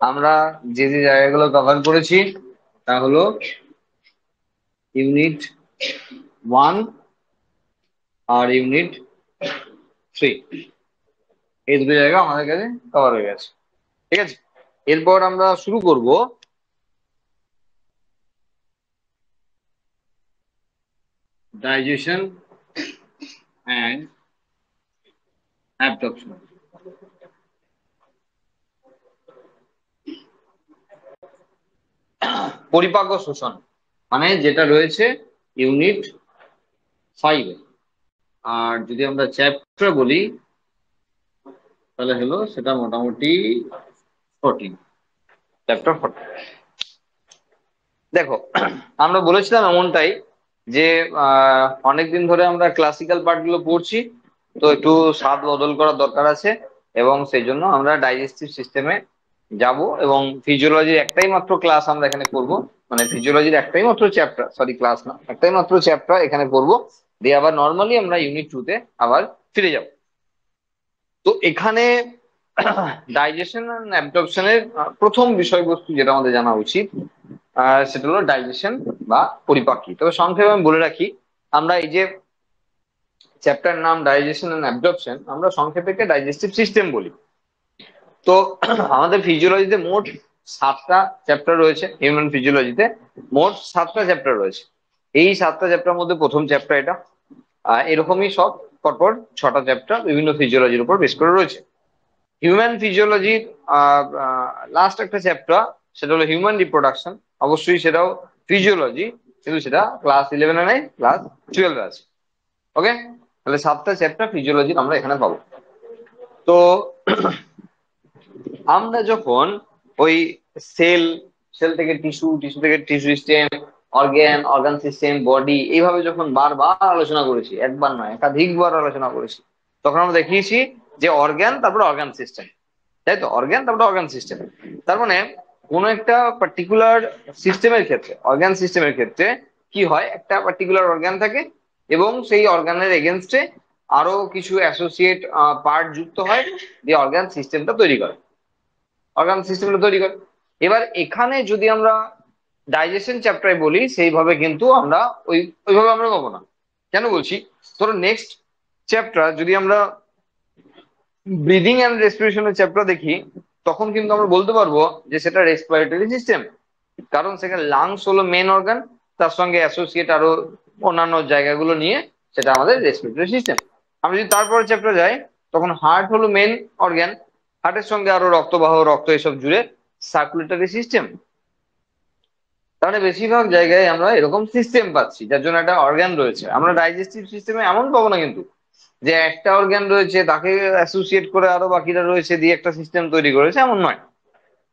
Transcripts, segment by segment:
আমরা যে যে জায়গাগুলো কভার করেছি তা হলো ইউনিট 1 আর ইউনিট 3, এই দুটো জায়গা আমাদের কাছে কভার হয়ে গেছে। ঠিক আছে, এরপর আমরা শুরু করব ডাইজেশন অ্যান্ড অ্যাবজর্পশন। পরিপাক ও শোষণ মানে যেটা রয়েছে ইউনিট 5। আর যদি আমরা চ্যাপ্টার বলি তাহলে হলো সেটা মোটামুটি 14, চ্যাপ্টার 14। দেখো, আমরা বলেছিলাম এমনটাই যে অনেকদিন ধরে আমরা ক্লাসিক্যাল পার্ট গুলো পড়ছি, তো একটু স্বাদ বদল করার দরকার আছে, এবং সেই জন্য আমরা ডাইজেস্টিভ সিস্টেমে যাব এবং ফিজিওলজির একটাই মাত্র ক্লাস আমরা এখানে করব। মানে ফিজিওলজির একটাই মাত্র চ্যাপ্টার, সরি ক্লাস না, একটাই মাত্র চ্যাপ্টার এখানে করব, দিয়ে আবার নর্মালি আমরা ইউনিট 2 তে আবার ফিরে যাব। তো এখানে ডাইজেশন এন্ড অ্যাবজর্পশনের প্রথম বিষয়বস্তু যেটা আমাদের জানা উচিত সেটা হলো ডাইজেশন বা পরিপাকী। তবে সংক্ষেপে আমি বলে রাখি, আমরা এই যে চ্যাপ্টার নাম ডাইজেশন এন্ড অ্যাবজর্পশন, আমরা সংক্ষেপে ডাইজেস্টিভ সিস্টেম বলি। তো আমাদের ফিজিওলজিতে মোট 7টা চ্যাপ্টার রয়েছে, হিউম্যান ফিজিওলজিতে মোট 7টা চ্যাপ্টার রয়েছে। এই 7টা চ্যাপ্টার মধ্যে প্রথম চ্যাপ্টার এটা, এরকমই সব পরপর 6টা চ্যাপ্টার বিভিন্ন ফিজিওলজির উপর বেস করে রয়েছে। হিউম্যান ফিজিওলজির লাস্ট একটা চ্যাপ্টার সেটা হলো হিউম্যান রিপ্রোডাকশন, অবশ্যই সেটাও ফিজিওলজি, কিন্তু সেটা ক্লাস 11 নেই, ক্লাস 12 আছে। ওকে, তাহলে 7টা চ্যাপ্টার ফিজিওলজির আমরা এখানে পাবো। তো আমরা যখন ওই সেল, সেল থেকে টিস্যু, টিস্যু থেকে tissue system, organ, organ system, body, এইভাবে যখন বারবার আলোচনা করেছি, একবার নয় একাধিকবার আলোচনা করেছি, তখন আমরা দেখিয়েছি যে অর্গান তারপরে অর্গান সিস্টেম, তাই তো, অর্গান তারপরে অর্গান সিস্টেম। তার মানে কোনো একটা পার্টিকুলার সিস্টেমের ক্ষেত্রে, অর্গান সিস্টেমের ক্ষেত্রে কি হয়, একটা পার্টিকুলার অর্গান থাকে এবং সেই অর্গানের এগেনস্টে আরো কিছু অ্যাসোসিয়েট পার্ট যুক্ত হয়, দিয়ে অর্গান সিস্টেমটা তৈরি করে, অর্গান সিস্টেমটা তৈরি করে। এবার এখানে যদি আমরা ডাইজেশন চ্যাপ্টারে বলি, সেইভাবে কিন্তু আমরা ওইভাবে আমরা পাবো না। কেন বলছি, ধরো নেক্সট চ্যাপ্টার যদি আমরা ব্রিদিং অ্যান্ড রেসপিরেশনের চ্যাপ্টার দেখি, তখন কিন্তু আমরা বলতে পারবো যে সেটা রেসপিরেটরি সিস্টেম, কারণ সেখানে লাংস হলো মেন অর্গান, তার সঙ্গে অ্যাসোসিয়েট আরো অন্যান্য জায়গাগুলো নিয়ে সেটা আমাদের রেসপিরেটরি সিস্টেম। আমরা যদি তারপরে চ্যাপ্টার যাই, তখন হার্ট হলো মেন অর্গান, হার্টের সঙ্গে আরো রক্তবাহ, রক্ত এসব জুড়ে সার্কুলেটরি সিস্টেম। তাহলে বেশিরভাগ জায়গায় আমরা এরকম সিস্টেম পাচ্ছি, যার জন্য একটা অর্গান রয়েছে। আমরা ডাইজেস্টিভ সিস্টেমে এমন পাবো না কিন্তু যে একটা অর্গান রয়েছে তাকে অ্যাসোসিয়েট করে আরো বাকিরা রয়েছে দিয়ে একটা সিস্টেম তৈরি করেছে, এমন নয়।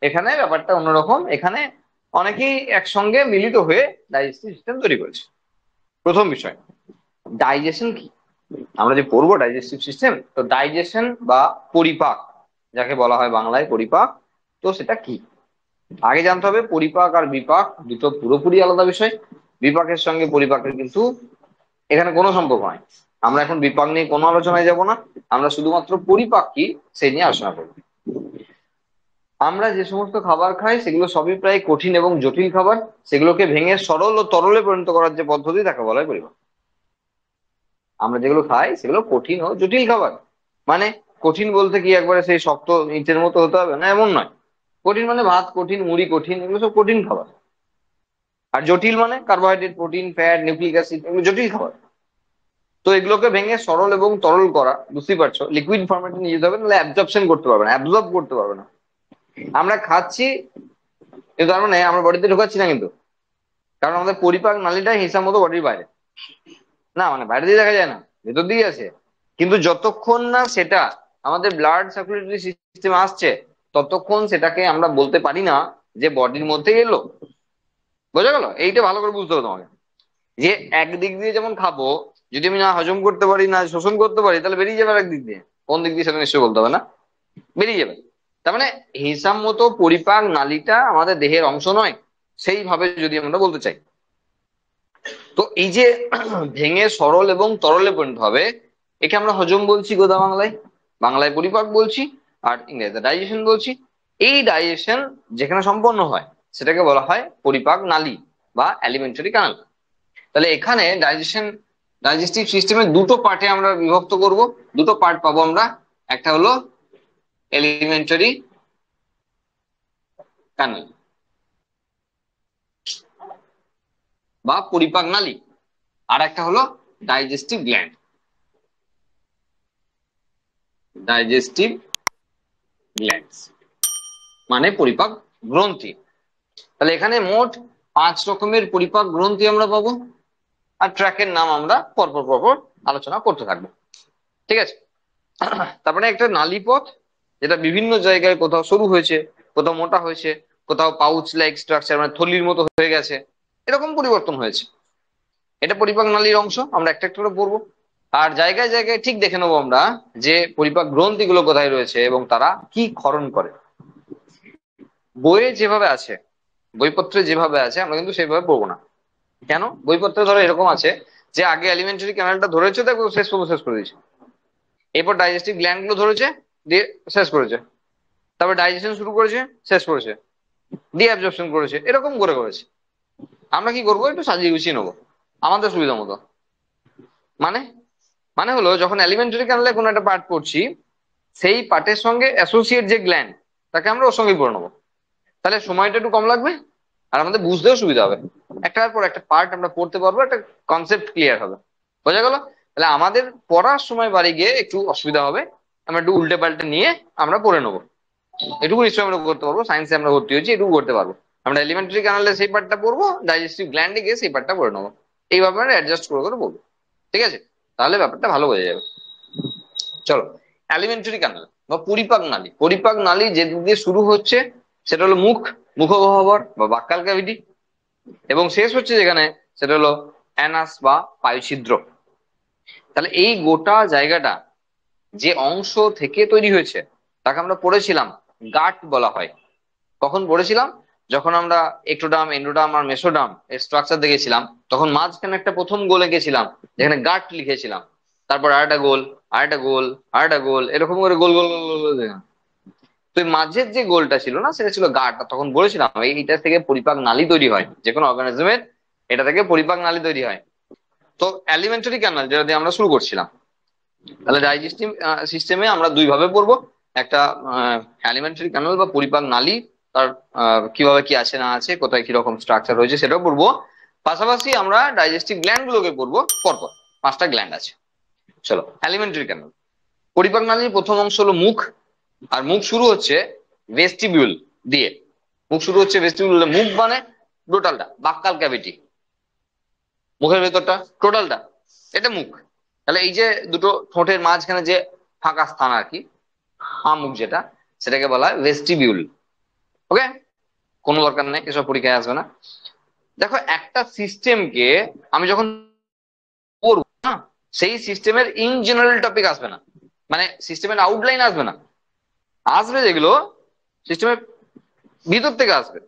এখানে ব্যাপারটা অন্যরকম, এখানে অনেকেই একসঙ্গে মিলিত হয়ে ডাইজেস্টিভ সিস্টেম তৈরি করেছে। প্রথম বিষয়, ডাইজেশন কি? আমরা যে পড়বো ডাইজেস্টিভ সিস্টেম, তো ডাইজেশন বা পরিপাক, যাকে বলা হয় বাংলায় পরিপাক, তো সেটা কি আগে জানতে হবে। পরিপাক আর বিপাক দুটো পুরোপুরি আলাদা বিষয়। বিপাকের সঙ্গে পরিপাকের কিন্তু এখানে কোনো সম্পর্ক নাই। আমরা এখন বিপাক নিয়ে কোনো আলোচনায় যাব না, আমরা শুধুমাত্র পরিপাক কি সেই নিয়ে আলোচনা করবো। আমরা যে সমস্ত খাবার খাই সেগুলো সবই প্রায় কঠিন এবং জটিল খাবার, সেগুলোকে ভেঙে সরল ও তরলে পরিণত করার যে পদ্ধতি তাকে বলা হয় পরিপাক। আমরা যেগুলো খাই সেগুলো কঠিন ও জটিল খাবার। মানে কঠিন বলতে কি একবারে সেই শক্ত ইটের মতো হতে হবে না, এমন নয়। কঠিন মানে ভাত কঠিন, মুড়ি কঠিন, এগুলো সব কঠিন খাবার। আর জটিল মানে carbohydrate, protein, fat, nucleic acid, এগুলো জটিল খাবার। তো এগুলোকে ভেঙে সরল এবং তরল করা, বুঝতেই পারছো, লিকুইড ফরম্যাটে নিয়ে যেতে হবে, নাহলে অ্যাবজর্পশন করতে পারবে না, অ্যাবজর্ব করতে পারবে না। আমরা খাচ্ছি কিন্তু তার মানে আমরা বডিতে ঢোকাচ্ছি না কিন্তু, কারণ আমাদের পরিপাক নালীটা হিসাব মতো বডির বাইরে, না মানে বাইরে দিয়ে দেখা যায় না, ভেতর দিকে আছে। কিন্তু যতক্ষণ না সেটা আমাদের ব্লাড সার্কুলেটরি সিস্টেমে আসছে, ততক্ষণ সেটাকে আমরা বলতে পারি না যে বডির মধ্যে এলো। বোঝা গেল? এইটা ভালো করে বুঝতে হবে তোমাকে, যে একদিক দিয়ে যেমন খাবো, যদি আমি না হজম করতে পারি না শোষণ করতে পারি, তাহলে বেরিয়ে যাবে একদিক দিয়ে। কোন দিক দিয়ে সেটা নিশ্চয়ই বলতে হবে না, বেরিয়ে যাবে। তার মানে হিসাব মতো পরিপাক নালীটা আমাদের দেহের অংশ নয়, সেইভাবে যদি আমরা বলতে চাই। তো এই যে ভেঙে সরল এবং তরলে পরিণত হবে, একে আমরা হজম বলছি গোদা বাংলায়, বাংলায় পরিপাক বলছি, আর ইংরেজিতে ডাইজেশন বলছি। এই ডাইজেশন যেখানে সম্পন্ন হয় সেটাকে বলা হয় পরিপাক নালী বা অ্যালিমেন্টারি ক্যানাল। তাহলে এখানে ডাইজেস্টিভ সিস্টেমের দুটো পার্টে আমরা বিভক্ত করব, দুটো পার্ট পাবো আমরা। একটা হলো এলিমেন্টারি ক্যানাল বা পরিপাক নালী, আর একটা হলো ডাইজেস্টিভ গ্ল্যান্ড, ডাইজেস্টিভ গ্ল্যান্ডস মানে পরিপাক গ্রন্থি। তাহলে এখানে মোট 5 রকমের পরিপাক গ্রন্থি আমরা পাবো, আর ট্র্যাকের নাম আমরা পরপর পরপর আলোচনা করতে থাকবো, ঠিক আছে। তারপরে একটা নালীপথ, যেটা বিভিন্ন জায়গায় কোথাও সরু হয়েছে, কোথাও মোটা হয়েছে, কোথাও পাউচ লাইক স্ট্রাকচার মানে থলির মতো হয়ে গেছে, এরকম পরিবর্তন হয়েছে। এটা পরিপাক নালীর অংশ, আমরা একটা একটা করে পড়বো। আর জায়গায় জায়গায় ঠিক দেখে নেবো আমরা যে পরিপাক গ্রন্থিগুলো কোথায় রয়েছে এবং তারা কি ক্ষরণ করে। বইয়ে যেভাবে আছে, বইপত্রে যেভাবে আছে আমরা কিন্তু সেইভাবে পড়বো না। কেন? বইপত্রে ধরো এরকম আছে যে আগে এলিমেন্টারি ক্যানালটা ধরেছে, দেখো শেষ পর্ব শেষ করে দিয়েছে, এরপর ডাইজেস্টিভ গ্ল্যান্ড গুলো ধরেছে, দিয়ে শেষ করেছে, তারপর ডাইজেশন শুরু করেছে, শেষ করেছে, দিয়ে অ্যাবজর্পশন করেছে, এরকম করে করেছে। আমরা কি করবো, একটু সাজিয়ে গুছিয়ে নেবো আমাদের সুবিধা মতো। মানে মানে হলো যখন এলিমেন্টারি ক্যানালে কোনো একটা পার্ট পড়ছি, সেই পার্টের সঙ্গে অ্যাসোসিয়েট যে গ্ল্যান্ড তাকে আমরা ওর সঙ্গেই পড়ে নেবো। তাহলে সময়টা একটু কম লাগবে আর আমাদের বুঝতেও সুবিধা হবে। একটার পর একটা পার্ট আমরা পড়তে পারবো, একটা কনসেপ্ট ক্লিয়ার হবে। বোঝা গেল? তাহলে আমাদের পড়ার সময় বাড়ি গিয়ে একটু অসুবিধা হবে, আমরা একটু উল্টে পাল্টে নিয়ে আমরা পড়ে নেবো। এটুকু নিশ্চয়ই আমরা করতে পারবো, সায়েন্সে আমরা ভর্তি হয়েছি, এটুকু করতে পারবো। আমরা এলিমেন্টারি ক্যানালে সেই পার্টটা পড়বো, ডাইজেস্টিভ গ্ল্যান্ডে গিয়ে সেই পার্টটা পড়ে নেবো। এইভাবে আমরা অ্যাডজাস্ট করে করে পড়বো, ঠিক আছে? তাহলে ব্যাপারটা ভালো বোঝা যাবে। চলো, এলিমেন্টারি ক্যানাল বা পরিপাক নালী। পরিপাক নালী যেদিক দিয়ে শুরু হচ্ছে সেটা হলো মুখ, মুখগহ্বর বা বাক্যাল ক্যাভিটি, এবং শেষ হচ্ছে যেখানে সেটা হলো অ্যানাস বা পায়ুছিদ্র। তাহলে এই গোটা জায়গাটা যে অংশ থেকে তৈরি হয়েছে তাকে আমরা পড়েছিলাম গাট বলা হয়। কখন পড়েছিলাম? যখন আমরা একটোডাম, এন্ডোডাম আর মেসোডাম এর স্ট্রাকচার দেখেছিলাম, তখন মাঝখানে একটা প্রথম গোল এঁকেছিলাম যেখানে গাট লিখেছিলাম, তারপর আরেকটা গোল, আরেকটা গোল, আরেকটা গোল, এরকম করে গোল গোল গোল গোল গোল দেখলাম। তো এই মাঝের যে গোলটা ছিল না, সেটা ছিল গাট। তখন বলেছিলাম এইটা থেকে পরিপাক নালী তৈরি হয়, যে কোনো অর্গানিজমের এটা থেকে পরিপাক নালী তৈরি হয়। তো এলিমেন্টারি ক্যানাল যেটা দিয়ে আমরা শুরু করছিলাম, তাহলে ডাইজেস্টিভ সিস্টেমে আমরা দুই ভাবে পড়বো। একটা এলিমেন্টারি ক্যানাল বা পরিপাক নালী, তার কিভাবে কি আছে না আছে, কোথায় কিরকম স্ট্রাকচার রয়েছে সেটাও পড়বো। পাশাপাশি আমরা ডাইজেস্টিভ গ্ল্যান্ড গুলোকে পড়বো পরপর। 5টা গ্ল্যান্ড আছে। চলো, এলিমেন্টারি ক্যানাল। পরিপাক নালীর প্রথম অংশ হলো মুখ, আর মুখ শুরু হচ্ছে ভেস্টিবিউল দিয়ে। মুখ শুরু হচ্ছে ভেস্টিবিউল, মুখ মানে টোটালটা, বাক্যাল ক্যাভিটি, মুখের ভেতরটা টোটালটা, এটা মুখ। তাহলে এই যে দুটো ঠোঁটের মাঝখানে যে ফাঁকা স্থান আর কি, মুখ যেটা, সেটাকে বলা হয় ভেস্টিবিউল। ওকে, কোনো দরকার নেই, এসব পরীক্ষায় আসবে না। দেখো, একটা সিস্টেমকে আমি যখন পড়বো না, সেই সিস্টেমের ইন জেনারেল টপিক আসবে না, মানে সিস্টেমের আউটলাইন আসবে না, আসবে যেগুলো সিস্টেমের ভিতর থেকে আসবে।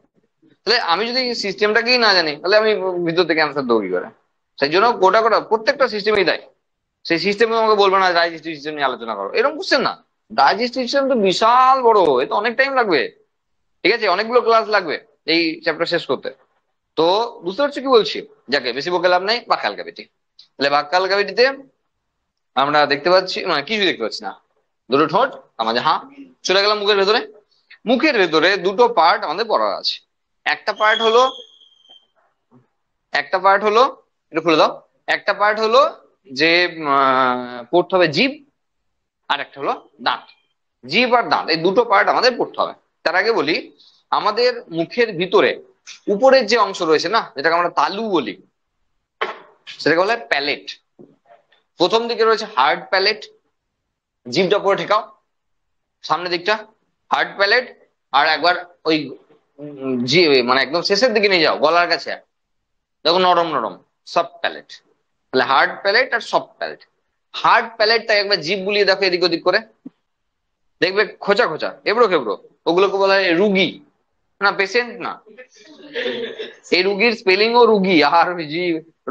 তাহলে আমি যদি সিস্টেমটাকেই না জানি, তাহলে আমি ভিতর থেকে অ্যান্সার দেবো কি করে? সেই জন্য গোটা গোটা প্রত্যেকটা সিস্টেমেই দেয়, সেই সিস্টেমে আমাকে বলবে না ডাইজেস্টিভ সিস্টেম নিয়ে আলোচনা করো, এরকম কোশ্চেন না। ডাইজেস্টিভ সিস্টেম তো বিশাল বড়, এ তো অনেক টাইম লাগবে, ঠিক আছে, অনেকগুলো ক্লাস লাগবে এই চ্যাপ্টার শেষ করতে। তো বুঝতে পারছো কি বলছি? যাকে বেশি বকে লাভ নাই, বাক্যাল ক্যাভিটি। তাহলে বাক্যাল ক্যাভিটিতে আমরা দেখতে পাচ্ছি, মানে কিছু দেখতে পাচ্ছি না, দুটো ঠোঁট, আমাদের চলে গেলাম মুখের ভেতরে। মুখের ভেতরে দুটো পার্ট আমাদের পড়ার আছে। একটা পার্ট হলো, একটা পার্ট হলো, একটু খুলে দাও। একটা পার্ট হলো যে পড়তে হবে জিভ, আর একটা হলো দাঁত। জিভ আর দাঁত, এই দুটো পার্ট আমাদের পড়তে হবে। তার আগে বলি, আমাদের মুখের ভিতরে উপরের যে অংশ রয়েছে না, যেটাকে আমরা তালু বলি, সেটাকে বলা হয় প্যালেট। প্রথম দিকে রয়েছে হার্ড প্যালেট, জিভটা পরে ঠেকাও সামনের দিকটা, হার্ড প্যালেট। আর একবার ওই জি মানে একদম শেষের দিকে নিয়ে যাও, গলার কাছে, দেখো নরম নরম, সফট প্যালেট। তাহলে হার্ড প্যালেট আর সফট প্যালেট। হার্ড প্যালেটটা একবার জিভ বুলিয়ে দেখো এদিক ওদিক করে, দেখবে খোঁচা খোঁচা, এবড়ো খেবড়ো, ওগুলোকে বলা হয় রুগী, না পেশেন্ট না। এই রুগীর স্পেলিং ও রুগী, আর জি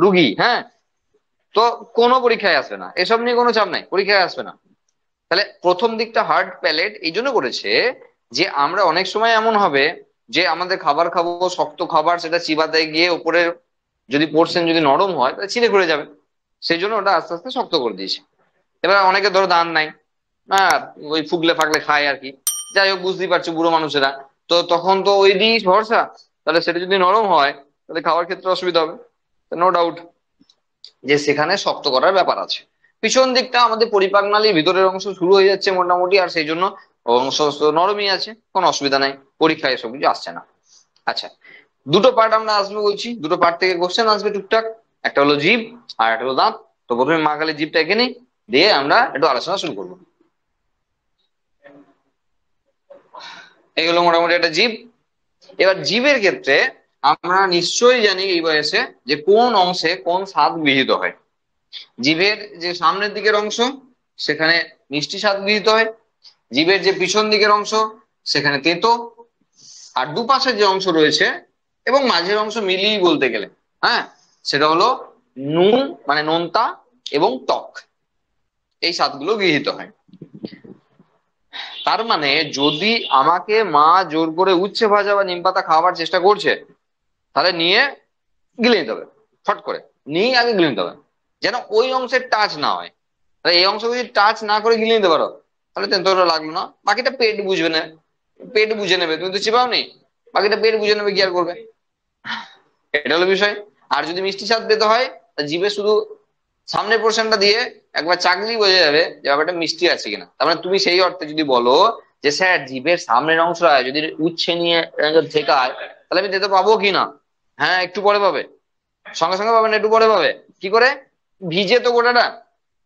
রুগী, হ্যাঁ। তো কোনো পরীক্ষায় আসবে না, এসব নিয়ে কোনো চাপ নাই, পরীক্ষায় আসবে না। তাহলে প্রথম দিকটা হার্ড প্যালেট এই জন্য করেছে, যে আমরা অনেক সময় এমন হবে যে আমাদের খাবার খাবো, শক্ত খাবার, সেটা চিবাতে গিয়ে উপরের যদি পোর্শন যদি নরম হয় তাহলে ছিঁড়ে ঘুরে যাবে। সেই জন্য ওটা আস্তে আস্তে শক্ত করে দিয়েছে। এবার অনেকে ধরো দান নাই, হ্যাঁ, ওই ফুগলে ফাগলে খায় আর কি। যাই হোক, বুঝতেই পারছো বুড়ো মানুষেরা, তো তখন তো ওই দিই ভরসা। তাহলে সেটা যদি নরম হয় তাহলে খাওয়ার ক্ষেত্রে অসুবিধা হবে। নো ডাউট যে সেখানে শক্ত করার ব্যাপার আছে। পিছন দিকটা আমাদের পরিপাক নালীর ভিতরের অংশ শুরু হয়ে যাচ্ছে মোটামুটি, আর সেই জন্য অংশ তো নরমই আছে, কোনো অসুবিধা নাই, পরীক্ষায় এসব কিছু আসছে না। আচ্ছা, দুটো পার্ট আমরা আসবে বলছি, দুটো পার্ট থেকে কোশ্চেন আসবে টুকটাক। একটা হলো জিভ আর একটা হলো দাঁত। তো প্রথমে মা খালি জিভটা এঁকে নিই, দিয়ে আমরা একটু আলোচনা শুরু করবো। এই হলো মোটামুটি একটা জীব। এবার জীবের ক্ষেত্রে আমরা নিশ্চয়ই জানি এই বয়সে যে কোন অংশে কোন স্বাদ গৃহীত হয়। জিভের যে সামনের দিকের অংশ সেখানে মিষ্টি স্বাদ গৃহীত হয়, জিভের যে পিছন দিকের অংশ সেখানে তেতো, আর দুপাশের যে অংশ রয়েছে এবং মাঝের অংশ মিলিয়ে বলতে গেলে, হ্যাঁ, সেটা হলো নুন মানে নোনতা এবং টক, এই স্বাদগুলো গৃহীত হয়। তার মানে যদি আমাকে মা জোর করে উচ্ছে ভাজা বা নিমপাতা খাওয়াবার চেষ্টা করছে, তাহলে নিয়ে গিলে নিতে হবে, ফট করে নিয়ে আগে গিলে নিতে হবে, যেন ওই অংশের টাচ না হয়। তাহলে এই অংশ যদি টাচ না করে গিলে নিতে পারো তাহলে তেন্তটা লাগলো না, বাকিটা পেট বুঝবে না, পেট বুঝে নেবে, তুমি তো চিবাও নি, বাকিটা পেট বুঝে নেবে, কি আর করবে, এটা হলো বিষয়। আর যদি মিষ্টি স্বাদ পেতে হয় তা জিভে শুধু সামনের পোর্শনটা দিয়ে একবার চাকলি বোঝা যাবে যে ব্যাপারটা মিষ্টি আছে কিনা। তার মানে তুমি সেই অর্থে যদি বলো যে স্যার জিভের সামনের অংশটা যদি উচ্ছে নিয়ে ঠেকায় তাহলে আমি দিতে পাবো কিনা, হ্যাঁ একটু পরে পাবে, সঙ্গে সঙ্গে পাবে না, একটু পরে পাবে। কি করে? ভিজে তো গোটাটা,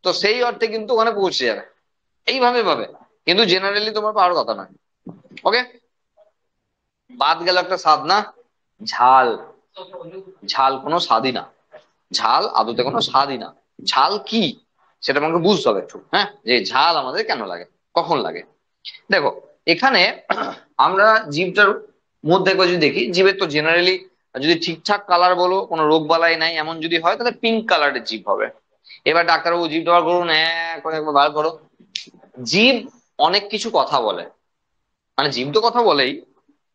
তো সেই অর্থে কিন্তু ওখানে পৌঁছে যাবে, এইভাবে পাবে। কিন্তু জেনারেলি তোমার পাওয়ার কথা নয়। ওকে, বাদ গেল একটা স্বাদ না, ঝাল। ঝাল কোনো স্বাদই না, ঝাল আদতে কোনো স্বাদই না। ঝাল কি সেটা আমাকে বুঝতে হবে একটু, হ্যাঁ, যে ঝাল আমাদের কেন লাগে, কখন লাগে। দেখো, এখানে আমরা জীবটার মধ্যে একবার যদি দেখি, জীবের তো জেনারেলি যদি ঠিকঠাক কালার বলো, কোনো রোগ বালাই নাই এমন যদি হয় তাহলে পিঙ্ক কালারের জীব হবে। এবার ডাক্তারবাবু জীবটা বার করুন, হ্যাঁ করে একবার বার করো। জীব অনেক কিছু কথা বলে, মানে জীব তো কথা বলেই,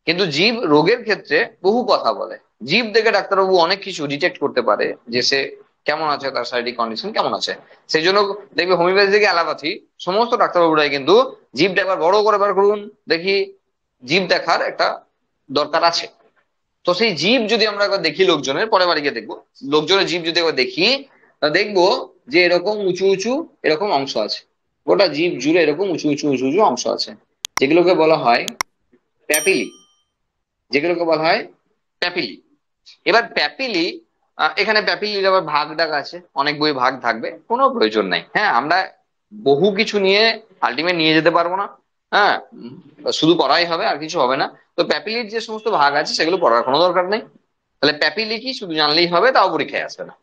কিন্তু জীব রোগের ক্ষেত্রে বহু কথা বলে। জীব দেখে ডাক্তারবাবু অনেক কিছু ডিটেক্ট করতে পারে যে সে কেমন আছে, তার শারীরিক কন্ডিশন কেমন আছে। সেই জন্য দেখবে হোমিওপ্যাথি থেকে অ্যালোপ্যাথি সমস্ত ডাক্তারবাবুরাই কিন্তু জীবটা একবার বড় করে বার করুন দেখি, জীব দেখার একটা দরকার আছে। তো সেই জীব যদি আমরা একবার দেখি লোকজনের, পরে বাড়ি গিয়ে দেখবো, লোকজনের জীব যদি একবার দেখি তা দেখবো যে এরকম উঁচু উঁচু এরকম অংশ আছে, গোটা জীব জুড়ে এরকম উঁচু উঁচু উঁচু উঁচু অংশ আছে, যেগুলোকে বলা হয় প্যাপিলি, যেগুলোকে বলা হয় প্যাপিলি। এবার প্যাপিলি, এখানে প্যাপিলির আবার ভাগ ডাক আছে, অনেক বই ভাগ থাকবে, কোনো প্রয়োজন নাই। হ্যাঁ, আমরা বহু কিছু নিয়ে আলটিমেট নিয়ে যেতে পারবো না, হ্যাঁ, শুধু পড়াই হবে আর কিছু হবে না। তো প্যাপিলির যে সমস্ত ভাগ আছে সেগুলো পড়ার কোনো দরকার নেই। তাহলে প্যাপিলি কি শুধু জানলেই হবে, তাও পরীক্ষায় আসবে না।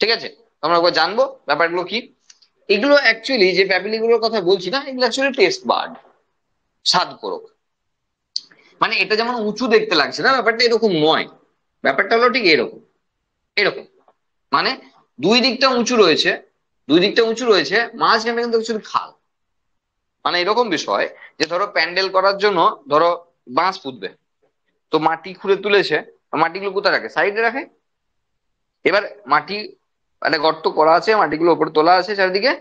ঠিক আছে, আমরা একবার জানবো ব্যাপারগুলো কি। এগুলো অ্যাকচুয়ালি যে প্যাপিলি গুলোর কথা বলছি না, এগুলো অ্যাকচুয়ালি টেস্ট বার্ড, স্বাদ করুক। মানে এটা যেমন উঁচু দেখতে লাগছে না, ব্যাপারটা এরকম নয়, ব্যাপারটা হলো ঠিক এরকম, এরকম। মানে দুই দিকটা উঁচু রয়েছে, দুই দিকটা উঁচু রয়েছে, মাঝখানে কিন্তু কিছু খাল। মানে এরকম বিষয় যে ধরো প্যান্ডেল করার জন্য ধরো বাঁশ পুঁতবে, তো মাটি খুঁড়ে তুলেছে, মাটিগুলো কোথায় রাখে? সাইডে রাখে। এবার মাটি মানে গর্ত করা আছে, মাটিগুলো উপরে তোলা আছে চারিদিকে,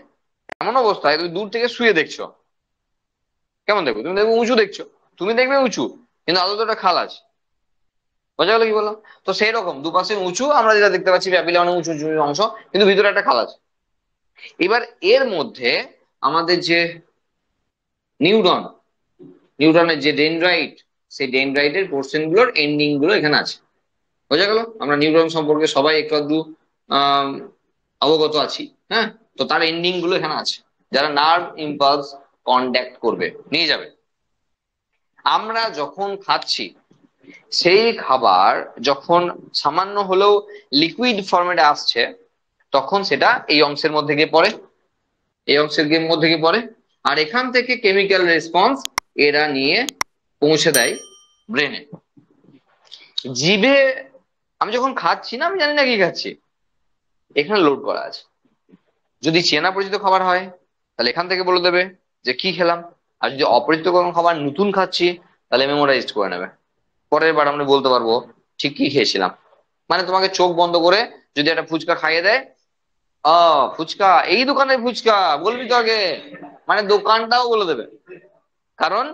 এমন অবস্থায় তুমি দূর থেকে শুয়ে দেখছো, কেমন দেখো? তুমি দেখবে উঁচু দেখছো, তুমি দেখবে উঁচু, কিন্তু আদৌ তো একটা খাল আছে। বোঝা গেল কি বললাম? তো সেই রকম দুপাশে উঁচু আমরা যেটা দেখতে পাচ্ছি প্যাপিলা মানে উঁচু উঁচু অংশ, কিন্তু ভিতরে একটা খাল আছে। এবার এর মধ্যে আমাদের যে নিউরন, নিউরনের যে ডেনড্রাইট, সেই ডেনড্রাইটের পোর্শন গুলোর এন্ডিং গুলো এখানে আছে। বোঝা গেল? আমরা নিউরন সম্পর্কে সবাই একটু আধটু আহ অবগত আছি, হ্যাঁ। তো তার এন্ডিং গুলো এখানে আছে, যারা নার্ভ ইম্পালস কন্ট্যাক্ট করবে, নিয়ে যাবে। আমরা যখন খাচ্ছি সেই খাবার যখন সামান্য হলেও লিকুইড ফরম্যাটে আসছে, তখন সেটা এই অংশের মধ্যে গিয়ে পড়ে, এই অংশের মধ্যে গিয়ে পড়ে, আর এখান থেকে কেমিক্যাল রেসপন্স এরা নিয়ে পৌঁছে দেয় ব্রেনে। জিভে আমি যখন খাচ্ছি না, আমি জানি না কি খাচ্ছি, এখানে লোড করা আছে। যদি চেনা পরিচিত খাবার হয় তাহলে এখান থেকে বলে দেবে যে কি খেলাম, আর যদি অপরিচিত কোনো খাবার নতুন খাচ্ছি, তাহলে মেমোরাইজড করে নেবে। পরের বার আমরা বলতে পারবো ঠিক কি খেয়েছিলাম। মানে তোমাকে চোখ বন্ধ করে যদি একটা ফুচকা খাইয়ে দেয়, ফুচকা, এই দোকানের ফুচকা, বলবি তো আগে, মানে দোকানটাও বলে দেবে। কারণ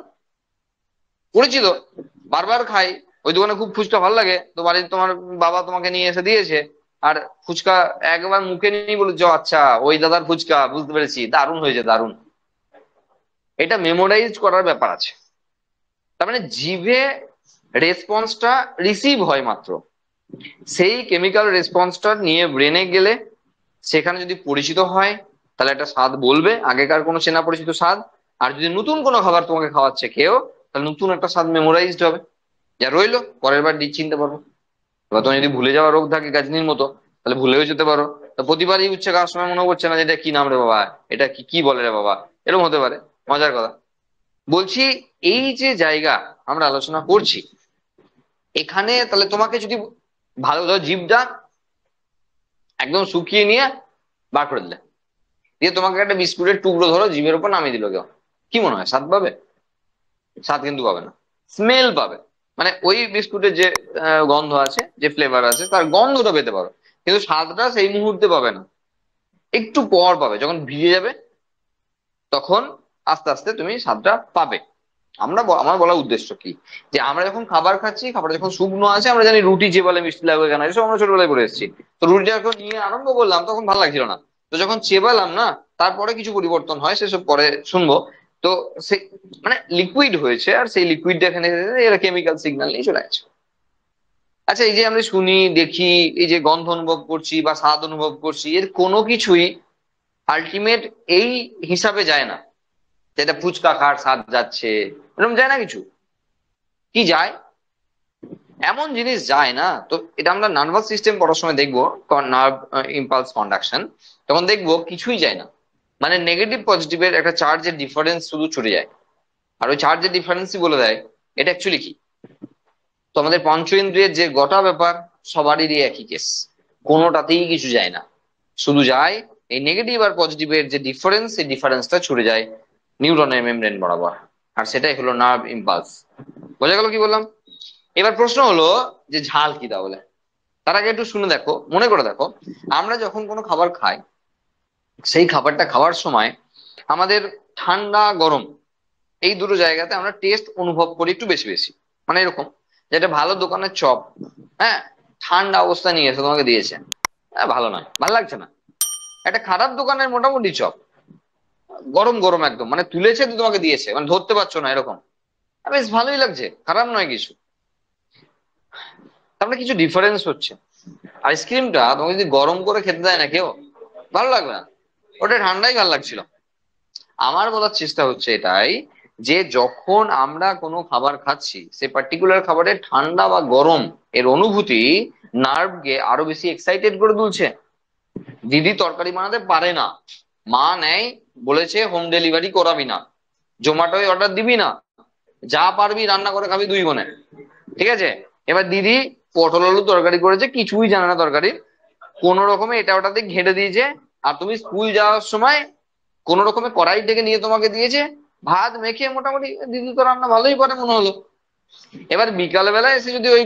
পরিচিত, বারবার খাই, ওই দোকানে খুব ফুচকা ভালো লাগে, তো বাড়ির তোমার বাবা তোমাকে নিয়ে এসে দিয়েছে। আর ফুচকা একবার মুখে নিয়ে বলেছ, আচ্ছা ওই দাদার ফুচকা, বুঝতে পেরেছি, দারুণ হয়েছে, দারুণ। এটা মেমোরাইজ করার ব্যাপার আছে। তার মানে জিভে রেসপন্সটা রিসিভ হয় মাত্র, সেই কেমিক্যাল রেসপন্সটা নিয়ে ব্রেনে গেলে সেখানে যদি পরিচিত হয়, তাহলে একটা স্বাদ বলবে, আগেকার কোনো চেনা পরিচিত স্বাদ। আর যদি নতুন কোনো খাবার তোমাকে খাওয়াচ্ছে কেউ, তাহলে নতুন একটা স্বাদ মেমোরাইজড হবে, যা রইলো পরের বার চিনতে পারবো। এবার তোমার যদি ভুলে যাওয়ার রোগ থাকে গাজনির মতো, তাহলে ভুলেও যেতে পারো। তো প্রতিবারই উচ্ছে খাওয়ার সময় মনে করছে না যে এটা কি নাম রে বাবা, এটা কি কি বলে রে বাবা, এরকম হতে পারে। মজার কথা বলছি, এই যে জায়গা আমরা আলোচনা করছি, এখানে তাহলে তোমাকে যদি ভালো ধরো জিভটা একদম শুকিয়ে নিয়ে বার করে দিলে, দিয়ে তোমাকে একটা বিস্কুটের টুকরো ধরো জিভের উপর নামিয়ে দিল কেউ, কি মনে হয় স্বাদ পাবে? স্বাদ কিন্তু পাবে না, স্মেল পাবে। মানে ওই বিস্কুটের যে গন্ধ আছে, যে ফ্লেভার আছে, তার গন্ধটা পেতে পারো, কিন্তু স্বাদটা সেই মুহূর্তে পাবে না, একটু পর পাবে, যখন ভিজে যাবে তখন আস্তে আস্তে তুমি স্বাদটা পাবে। আমার বলার উদ্দেশ্য কি, যে আমরা যখন খাবার খাচ্ছি, খাবার যখন শুকনো আছে, আমরা জানি রুটি যে বলে মিষ্টি লাগবে কেন, এসব আমরা ছোটবেলায় পড়ে এসেছি। তো রুটিটা যখন নিয়ে আরম্ভ করলাম তখন ভালো লাগছিল না, তো যখন চেবালাম না, তারপরে কিছু পরিবর্তন হয়, সেসব পরে শুনবো। তো সে মানে লিকুইড হয়েছে, আর সেই লিকুইডটা এখানে এরা কেমিক্যাল সিগন্যাল নিয়ে চলে গেছে। আচ্ছা, এই যে আমরা শুনি, দেখি, এই যে গন্ধ অনুভব করছি বা স্বাদ অনুভব করছি, এর কোনো কিছুই আলটিমেট এই হিসাবে যায় না, যেটা ফুচকা খাওয়ার স্বাদ যাচ্ছে, এরকম যায় না কিছু। কি যায়? এমন জিনিস যায় না। তো এটা আমরা নার্ভাস সিস্টেম পড়ার সময় দেখবো, নার্ভ ইম্পালস কন্ডাকশন, তখন দেখবো কিছুই যায় না। মানে নেগেটিভ পজিটিভের একটা চার্জের ডিফারেন্স শুধু ছুটে যায়, আর ওই চার্জের ডিফারেন্সই বলে দেয় এটা অ্যাকচুয়ালি কি। তো আমাদের পঞ্চ ইন্দ্রিয়ের যে গোটা ব্যাপার, সবারই একই কেস, কোনোটাতেই কিছু যায় না, শুধু যায় এই নেগেটিভ আর পজিটিভের যে ডিফারেন্স, এই ডিফারেন্সটা ছুটে যায় নিউরনের মেমব্রেন বরাবর, আর সেটাই হলো নার্ভ ইম্পালস। বোঝা গেল কি বললাম? এবার প্রশ্ন হলো যে ঝাল কি তাহলে। তার আগে একটু শুনে দেখো, মনে করে দেখো, আমরা যখন কোনো খাবার খাই, সেই খাবারটা খাওয়ার সময় আমাদের ঠান্ডা গরম এই দুটো জায়গাতে আমরা টেস্ট অনুভব করি একটু বেশি বেশি। মানে এরকম, যেটা ভালো দোকানের চপ, হ্যাঁ, ঠান্ডা অবস্থা নিয়ে এসে তোমাকে দিয়েছে, হ্যাঁ ভালো নয়, ভালো লাগছে না। একটা খারাপ দোকানের মোটামুটি চপ, গরম গরম একদম, মানে তুলেছে তো তোমাকে দিয়েছে, মানে ধরতে পারছো না এরকম, বেশ ভালোই লাগছে, খারাপ নয় কিছু। তারপরে কিছু ডিফারেন্স হচ্ছে। আইসক্রিমটা তোমাকে যদি গরম করে খেতে দেয় না কেউ, ভালো লাগবে না, ওটা ঠান্ডাই ভালো লাগছিল। আমার বলার চেষ্টা হচ্ছে এটাই, যে যখন আমরা কোনো খাবার খাচ্ছি, সে পার্টিকুলার খাবারের ঠান্ডা বা গরম এর অনুভূতি নার্ভকে আরো বেশি এক্সাইটেড করে তুলছে। দিদি তরকারি বানাতে পারে না, মা নেয়, বলেছে হোম ডেলিভারি করাবি না, জোম্যাটোয় অর্ডার দিবি না, যা পারবি রান্না করে খাবি দুই বোনে, ঠিক আছে? এবার দিদি পটল আলু তরকারি করেছে, কিছুই জানে না তরকারি, কোন রকমে এটা ওটাতে ঘেঁটে দিয়েছে, আর তুমি স্কুল যাওয়ার সময় কোন রকমে কড়াই থেকে নিয়ে তোমাকে দিয়েছে, ভাত মেখে, মোটামুটি দিদি তো রান্না ভালোই পারে মনে হলো। এবার বিকাল বেলা এসে যদি ওই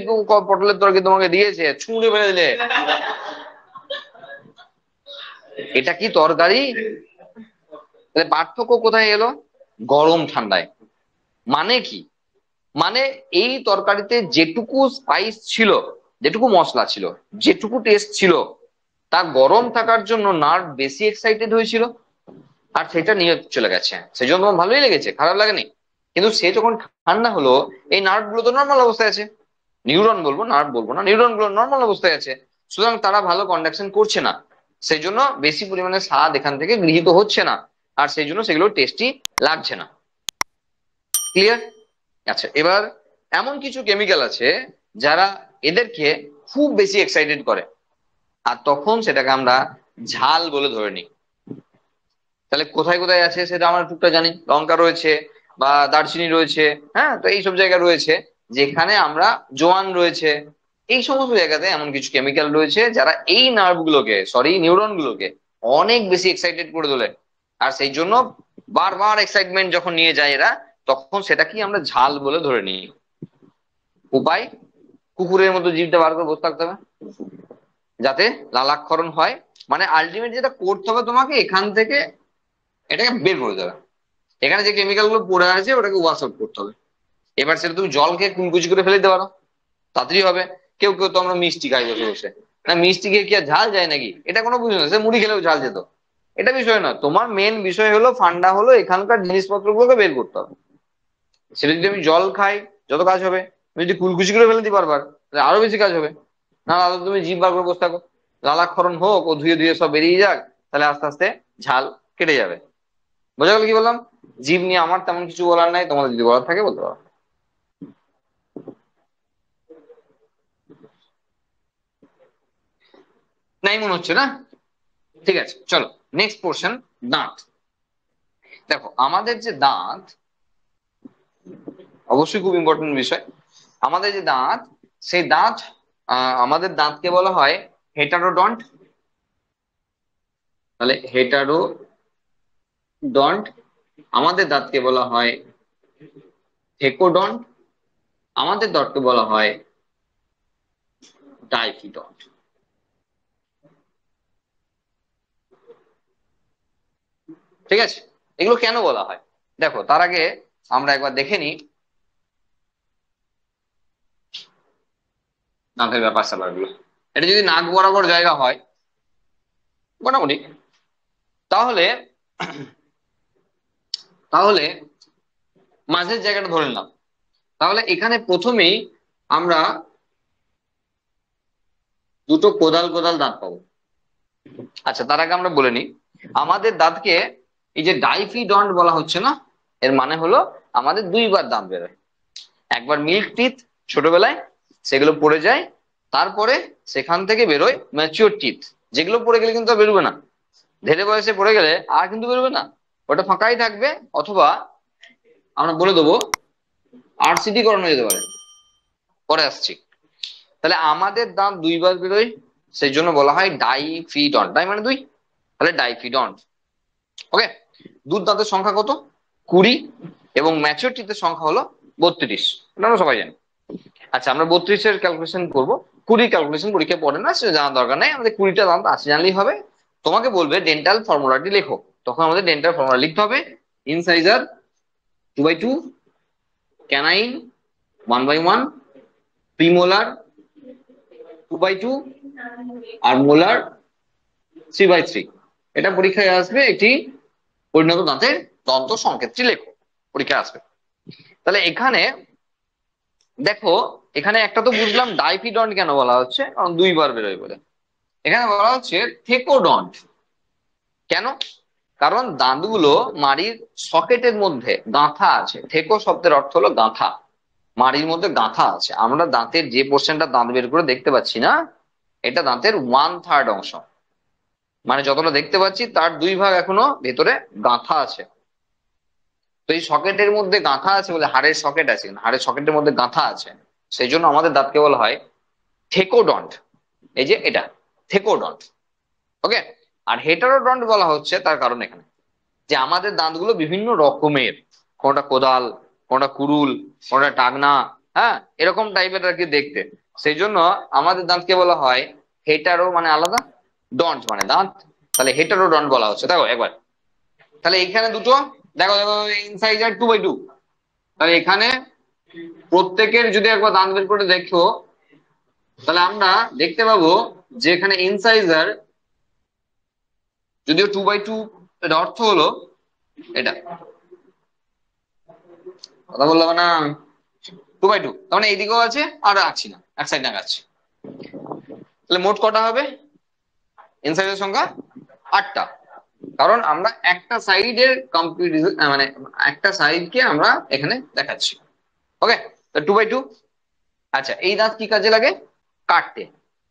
পটলের তরকারি তোমাকে দিয়েছে, ছুঁড়ে ফেলে দিলে, এটা কি তরকারি? তাহলে পার্থক্য কোথায় এলো? গরম ঠান্ডায়। মানে কি? মানে এই তরকারিতে যেটুকু স্পাইস ছিল, যেটুকু মশলা ছিল, যেটুকু টেস্ট ছিল, তা গরম থাকার জন্য নার্ভ বেশি এক্সাইটেড হয়েছিল, আর সেটা নিয়ে চলে গেছে, সেই জন্য তোমার ভালোই লেগেছে, খারাপ লাগেনি। কিন্তু সে যখন ঠান্ডা হলো, এই নার্ভ গুলো তো নর্মাল অবস্থায় আছে, নিউরন বলবো, নার্ভ বলবো না, নিউরন গুলো নর্মাল অবস্থায় আছে, সুতরাং তারা ভালো কন্ডাকশন করছে না, সেই জন্য বেশি পরিমাণে স্বাদ এখান থেকে গৃহীত হচ্ছে না, আর সেই জন্য সেগুলো টেস্টি লাগছে না। ক্লিয়ার? আচ্ছা, এবার এমন কিছু কেমিক্যাল আছে যারা এদেরকে খুব বেশি এক্সাইটেড করে, আর তখন সেটাকে আমরা ঝাল বলে ধরে নিই। তাহলে কোথায় কোথায় আছে সেটা আমরা টুকটা জানি, লঙ্কা রয়েছে বা দারচিনি রয়েছে, হ্যাঁ, তো এইসব জায়গা রয়েছে যেখানে আমরা, জোয়ান রয়েছে, এই সমস্ত জায়গাতে এমন কিছু কেমিক্যাল রয়েছে যারা এই নার্ভ গুলোকে, সরি নিউরন গুলোকে অনেক বেশি এক্সাইটেড করে তোলে। আর সেই জন্য বারবার এক্সাইটমেন্ট যখন নিয়ে যায় এরা, তখন সেটা কি আমরা ঝাল বলে ধরে নিই। উপায়, কুকুরের মতো জিভটা বার করে বসে থাকতে হবে যাতে লালাক্ষরণ হয়। মানে আলটিমেট যেটা করতে হবে তোমাকে এখান থেকে এটাকে বের করে দেবে। এখানে যে কেমিক্যাল গুলো পড়ে আছে ওটাকে ওয়াশ আউট করতে হবে। এবার সেটা তুমি জল খেয়ে কুলকুচি করে ফেলে দিতে পারো, তাড়াতাড়ি হবে। কেউ কেউ তো আমরা মিষ্টি খাই বসে বসে, না মিষ্টি খেয়ে কি আর ঝাল যায় নাকি? এটা কোনো বিষয় না, সে মুড়ি খেলেও ঝাল যেত। এটা বিষয় না, তোমার মেন বিষয় হলো, ফান্ডা হলো এখানকার জিনিসপত্র গুলোকে বের করতে হবে। সেটা যদি আমি জল খাই যত কাজ হবে, তুমি যদি কুলকুচি করে ফেলে দিই বারবার, তাহলে আরো বেশি কাজ হবে। না আদৌ তুমি জিভ বার করে বসে থাকো, লালাক্ষরণ হোক ও ধুয়ে ধুয়ে সব বেরিয়ে যাক, তাহলে আস্তে আস্তে ঝাল কেটে যাবে। বোঝা গেল কি বললাম? জিভ নিয়ে আমার তেমন কিছু বলার নাই, তোমাদের যদি বলার থাকে বলতে পারো। নাই মনে হচ্ছে না? ঠিক আছে, চলো নেক্সট পোর্শন, দাঁত। দেখো আমাদের যে দাঁত, অবশ্যই খুব ইম্পর্টেন্ট বিষয়। আমাদের যে দাঁত, সেই দাঁত, আমাদের দাঁতকে বলা হয় হেটারোডন্ট। তাহলে হেটারোডন্ট। আমাদের দাঁতকে বলা হয় থেকোডন্ট। আমাদের দাঁতকে বলা হয় ডাইফিডন্ট। ঠিক আছে, এগুলো কেন বলা হয় দেখো, তার আগে আমরা একবার দেখে নিই দাঁতের ব্যাপার স্যাপারগুলো। এটা যদি নাক বরাবর জায়গা হয় মোটামুটি, তাহলে তাহলে মাঝের জায়গাটা ধরে নিলাম, তাহলে এখানে প্রথমেই আমরা দুটো কোদাল কোদাল দাঁত পাবো। আচ্ছা তার আগে আমরা বলে নিই, আমাদের দাঁতকে এই যে ডাইফিডন্ট বলা হচ্ছে না, এর মানে হলো আমাদের দুইবার দাঁত বেরোয়। একবার মিল্ক টিথ ছোটবেলায়, সেগুলো পড়ে যায়, তারপরে সেখান থেকে বেরোয় ম্যাচিওর টিথ, যেগুলো পড়ে গেলে কিন্তু আর বেরোবে না। ধীরে বয়সে পড়ে গেলে আর কিন্তু বেরোবে না, ওটা ফাঁকাই থাকবে, অথবা আমরা বলে দেবো আরসিটি করানো যেতে পারে। পরে আসছি। তাহলে আমাদের দাঁত দুইবার বেরোয়, সেই জন্য বলা হয় ডাইফিডন্ট। ডাই মানে দুই, তাহলে ডাইফিডন্ট। ওকে, দুধ দাঁতের সংখ্যা কত? 20, এবং ম্যাচিওর টিথের সংখ্যা হলো 32। এটা আমরা সবাই জানি। আচ্ছা আমরা 32-এর ক্যালকুলেশন করবো, 20 ক্যালকুলেশন পরীক্ষায় পড়ে না, সেটা জানার দরকার নেই, আমাদের 20টা দাঁত আছে জানলেই হবে। তোমাকে বলবে ডেন্টাল ফর্মুলাটি লেখো, তখন আমাদের ডেন্টাল ফর্মুলা লিখতে হবে। ইনসাইজার 2/2, ক্যানাইন 1/1, প্রিমোলার 2/2, আর মোলার 3/3। এটা পরীক্ষায় আসবে, একটি পরিণত দাঁতের দন্ত সংকেতটি লেখো, পরীক্ষায় আসবে। তাহলে এখানে দেখো, এখানে একটা তো বুঝলাম ডাইফিডন্ট কেন বলা হচ্ছে, কারণ দুইবার বেরোয় বলে। এখানে বলা হচ্ছে থেকোডন্ট কেন? কারণ দাঁতগুলো মাড়ির সকেটের মধ্যে গাঁথা আছে। থেকো শব্দের অর্থ হলো গাঁথা, মাড়ির মধ্যে গাঁথা আছে। আমরা দাঁতের যে পোর্শনটা দাঁত বের করে দেখতে পাচ্ছি না, এটা দাঁতের 1/3 অংশ, মানে যতটা দেখতে পাচ্ছি তার 2 ভাগ এখনো ভেতরে গাঁথা আছে। তো এই সকেটের মধ্যে গাঁথা আছে বলে, হাড়ের সকেট আছে, হাড়ের সকেটের মধ্যে গাঁথা আছে, সেই জন্য আমাদের দাঁতকে বলা হয় থেকোডন্ট। এই যে এটা থেকোডন্ট। ওকে, আর হেটারোডন্ট বলা হচ্ছে তার কারণ এখানে যে আমাদের দাঁতগুলো বিভিন্ন রকমের, কোনটা কোদাল, কোনটা কুড়ুল, কোনটা টাকনা, হ্যাঁ এরকম টাইপের আর কি দেখতে। সেই জন্য আমাদের দাঁতকে বলা হয় হেটারো মানে আলাদা, ডন্ট মানে দাঁত, তাহলে হেটারোডন্ট বলা হচ্ছে। দেখো একবার, তাহলে এখানে দুটো, দেখো দেখো ইনসাইজার 2/2, তাহলে এখানে প্রত্যেকের যদি একবার দাঁত বের করে দেখো, তাহলে আমরা দেখতে পাবো যে এখানে ইনসাইজার, যদিও 2/2 এর অর্থ হলো এটা, কথা বললাম না, 2/2 তার মানে এইদিকেও আছে আর আছি না, এক সাইড না আছে। তাহলে মোট কটা হবে ইনসাইডের সংখ্যা? 8টা, কারণ আমরা একটা সাইডের কমপ্লিট, মানে একটা সাইডকে আমরা এখানে দেখাচ্ছি। ওকে, তো 2/2। আচ্ছা এই দাঁত কি কাজে লাগে? কাটতে,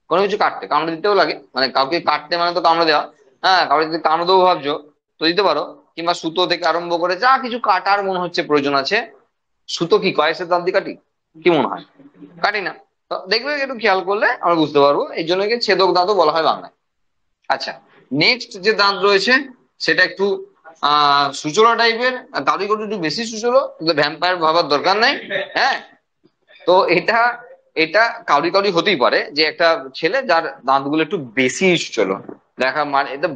কোনো কিছু কাটতে, কামড়ে দিতেও লাগে, মানে কাউকে কাটতে মানে তো কামড়ে দেওয়া। হ্যাঁ, কাউকে যদি কামড়ে দেবো ভাবছো তো দিতে পারো, কিংবা সুতো থেকে আরম্ভ করে যা কিছু কাটার মনে হচ্ছে প্রয়োজন আছে। সুতো কি কয়েসের দাঁত দিয়ে কাটি? কি মনে হয়? কাটি না। তো দেখবে একটু খেয়াল করলে আমরা বুঝতে পারবো, এই জন্য একে ছেদক দাঁতও বলা হয় বাংলায়। আচ্ছা, নেক্সট যে দাঁত রয়েছে সেটা একটু সুচলো টাইপের, কাউরি কাউরি একটু বেশি সুচলো, কিন্তু ভ্যাম্পায়ার ভাবার দরকার নাই। হ্যাঁ, তো এটা এটা কাউরি কাউরি হতেই পারে যে একটা ছেলে যার দাঁতগুলো একটু বেশি সুচলো, দেখা মানে এটা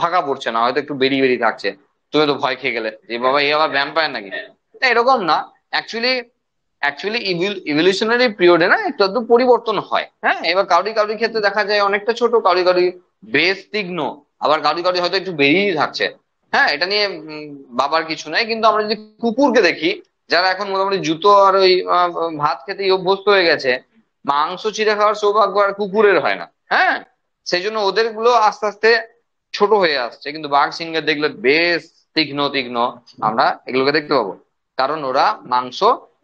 ঢাকা পড়ছে না, হয়তো একটু বেরিয়ে বেরিয়ে থাকছে, তুমি তো ভয় খেয়ে গেলে যে বাবা এই আবার ভ্যাম্পায়ার নাকি। না, এরকম না। অ্যাকচুয়ালি অ্যাকচুয়ালি ইভলিউশনারি পিরিয়ডে না একটু আধটু পরিবর্তন হয়। হ্যাঁ, এবার কাউরি কাউরি ক্ষেত্রে দেখা যায় অনেকটা ছোট, কাউরি কাউরি বেশ তীক্ষ্ণ, আবার কাউরি কাউরি হয়তো একটু বেরিয়ে থাকছে। হ্যাঁ, এটা নিয়ে বাবার কিছু নাই। কিন্তু আমরা যদি কুকুরকে দেখি, যারা এখন মোটামুটি জুতো আর ওই ভাত খেতেই অভ্যস্ত হয়ে গেছে, মাংস চিড়ে খাওয়ার সৌভাগ্য আর কুকুরের হয় না। হ্যাঁ, সেই জন্য ওদের গুলো আস্তে আস্তে ছোট হয়ে আসছে, কিন্তু বাঘ সিংহের দেখলে বেশ তীক্ষ্ণ তীক্ষ্ণ আমরা এগুলোকে দেখতে পাবো, কারণ ওরা মাংস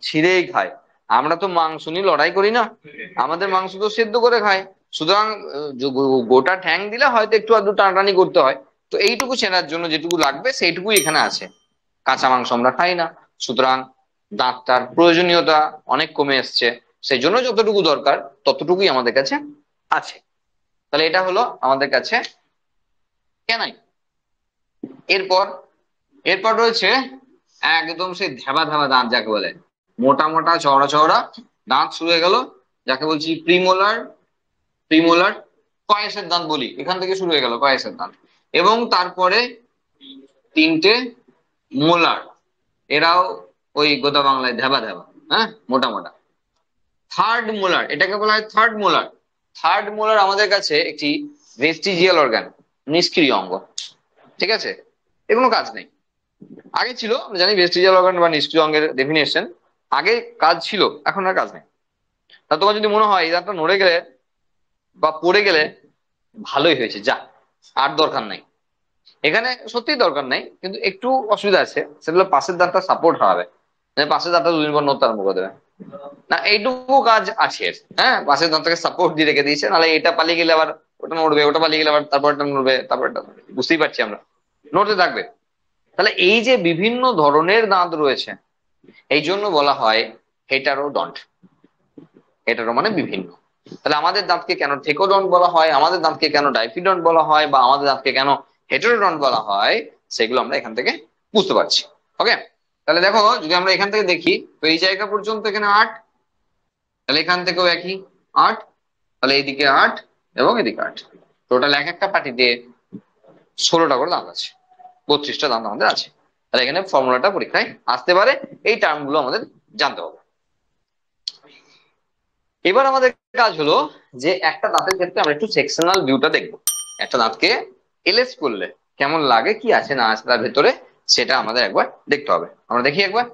ছিঁড়েই খায়। আমরা তো মাংস নিয়ে লড়াই করি না, আমাদের মাংস তো সেদ্ধ করে খায়। সুতরাং গোটা ঠ্যাং দিলে হয়তো একটু আধটু টানাটানি করতে হয়, তো এইটুকু চেনার জন্য যেটুকু লাগবে সেইটুকুই এখানে আছে। কাঁচা মাংস আমরা খাই না, সুতরাং দাঁতটার প্রয়োজনীয়তা অনেক কমে এসছে। সেই জন্য যতটুকু দরকার ততটুকুই আমাদের কাছে আছে। তাহলে এটা হলো আমাদের কাছে ক্যানাইন। এরপর এরপর রয়েছে একদম সেই ধ্যাবা ধ্যাবা দাঁত, যাকে বলে মোটা মোটা চওড়া চওড়া দাঁত শুরু হয়ে গেল, যাকে বলছি প্রিমোলার। প্রিমোলার কয়েসের দাঁত বলি, এখান থেকে শুরু হয়ে গেল কয়েসের দাঁত। এবং তারপরে তিনটে মোলার, এরাও ওই গোদা বাংলায় ধ্যাবা ধ্যাবা, হ্যাঁ, মোটা মোটা। থার্ড মোলার, এটাকে বলা হয় থার্ড মোলার। থার্ড মোলার আমাদের কাছে একটি ভেস্টিজিয়াল অর্গান, নিষ্ক্রিয় অঙ্গ। ঠিক আছে, এর কোনো কাজ নেই। আগে ছিল, আমরা জানি ভেস্টিজিয়াল অর্গান বা নিষ্ক্রিয় অঙ্গের ডেফিনেশন, আগে কাজ ছিল, এখন আর কাজ নেই। তা তোমার যদি মনে হয় এই দাঁতটা নড়ে গেলে বা পড়ে গেলে ভালোই হয়েছে, যা, আর দরকার নাই। এখানে সত্যিই দরকার নাই, কিন্তু একটু অসুবিধা আছে, সেগুলো পাশের দাঁতটা সাপোর্ট হবে, পাশের দাঁতটা দুদিন পর নড়তে আরম্ভ করে দেবে। না, এইটুকু কাজ আছে এর। হ্যাঁ, পাশের দাঁতটাকে সাপোর্ট দিয়ে রেখে দিয়েছে, নাহলে এটা পালিয়ে গেলে আবার ওটা নড়বে, ওটা পালিয়ে গেলে আবার তারপর এটা নড়বে, তারপর এটা, বুঝতেই পারছি আমরা, নড়তে থাকবে। তাহলে এই যে বিভিন্ন ধরনের দাঁত রয়েছে, এই জন্য বলা হয় হেটারোডন্ট। হেটারো মানে বিভিন্ন। তাহলে আমাদের দাঁতকে কেন টেকোডন্ট বলা হয়, আমাদের দাঁতকে কেন ডাইফিডন্ট বলা হয়, বা আমাদের দাঁতকে কেন হেটারোডন্ট বলা হয়, সেগুলো আমরা এখান থেকে বুঝতে পারছি। ওকে, তাহলে দেখো যদি আমরা এখান থেকে দেখি, তো এই জায়গা পর্যন্ত এখানে 8, তাহলে এখান থেকেও একই 8, তাহলে এইদিকে 8 এবং এদিকে 8, টোটাল এক একটা পার্টিতে 16টা করে দাঁত আছে, 32টা দাঁত আমাদের আছে। তাহলে এখানে ফর্মুলাটা পরীক্ষায় আসতে পারে, এই টার্মগুলো আমাদের জানতে হবে। এবার আমাদের কাজ হলো যে একটা দাঁতের ক্ষেত্রে আমরা একটু সেকশনাল ভিউটা দেখবো। একটা দাঁতকে এলএস করলে কেমন লাগে, কি আছে না আছে তার ভেতরে, সেটা আমাদের একবার দেখতে হবে। আমরা দেখি একবার,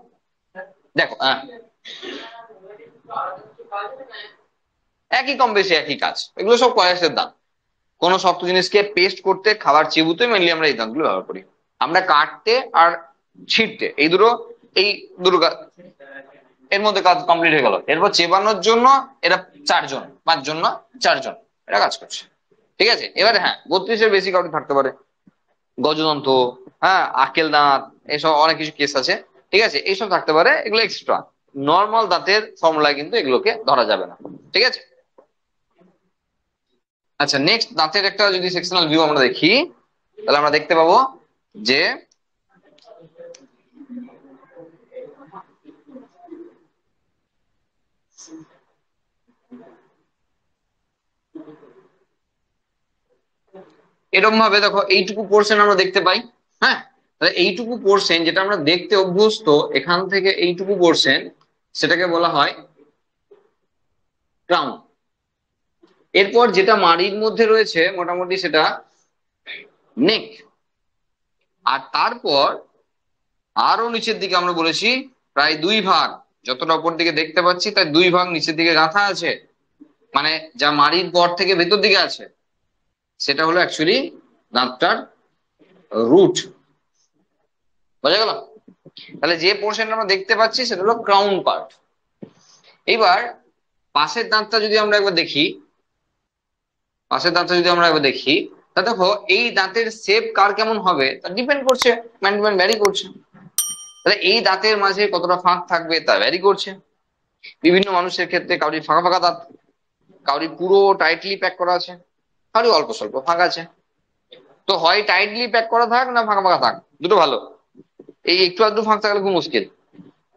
দেখো, একই কম বেশি একই কাজ, এগুলো সব কয়েসের দাঁত। কোনো শক্ত জিনিসকে পেস্ট করতে, খাবার চিবুতে মেনলি আমরা এই দাঁতগুলো ব্যবহার করি। আমরা কাটতে আর ছিঁড়তে, এই দুটো এর মধ্যে কাজ কমপ্লিট হয়ে গেল। এরপর চেবানোর জন্য এরা 4 জন, 5 জন না, 4 জন এরা কাজ করছে। ঠিক আছে, এবারে হ্যাঁ 32-এর বেশি কাউকে থাকতে পারে, গজদন্ত, হ্যাঁ আকেল দাঁত, এসব অনেক কিছু কেস আছে। ঠিক আছে, এইসব থাকতে পারে, এগুলো এক্সট্রা। নর্মাল দাঁতের ফর্মুলায় কিন্তু এগুলোকে ধরা যাবে না। ঠিক আছে, আচ্ছা নেক্সট দাঁতের একটা যদি সেকশনাল ভিউ আমরা দেখি, তাহলে আমরা দেখতে পাবো যে এরকম ভাবে দেখো এইটুকু পোর্শন আমরা দেখতে পাই। হ্যাঁ, তাহলে এইটুকু পোর্শন যেটা আমরা দেখতে অভ্যস্ত, এখান থেকে এইটুকু পোর্শন, সেটাকে বলা হয় ক্রাউন। এরপর যেটা মাড়ির মধ্যে রয়েছে মোটামুটি সেটা নেক। আর তারপর আরো নিচের দিকে আমরা বলেছি প্রায় 2 ভাগ, যতটা উপর দিকে দেখতে পাচ্ছি তার 2 ভাগ নিচের দিকে গাঁথা আছে, মানে যা মাড়ির পর থেকে ভেতর দিকে আছে, সেটা হলো অ্যাকচুয়ালি দাঁতটার রুট। বোঝা গেল? তাহলে যে পোর্শন আমরা দেখতে পাচ্ছি সেটা হলো ক্রাউন পার্ট। এবার পাশের দাঁতটা যদি আমরা একবার দেখি, পাশের দাঁতটা যদি আমরা একবার দেখি, তা দেখো এই দাঁতের শেপ কার কেমন হবে তা ডিপেন্ড করছে, ম্যান টু ম্যান ভ্যারি করছে। তাহলে এই দাঁতের মাঝে কতটা ফাঁক থাকবে তা ভ্যারি করছে। বিভিন্ন মানুষের ক্ষেত্রে কাউরি ফাঁকা ফাঁকা দাঁত, কাউরি পুরো টাইটলি প্যাক করা আছে, কাউরি অল্প স্বল্প ফাঁক আছে। তো হয় টাইটলি প্যাক করা থাক না ফাঁকা ফাঁকা থাক, দুটো ভালো। এই একটু আধটু ফাঁকা থাকলে খুব মুশকিল,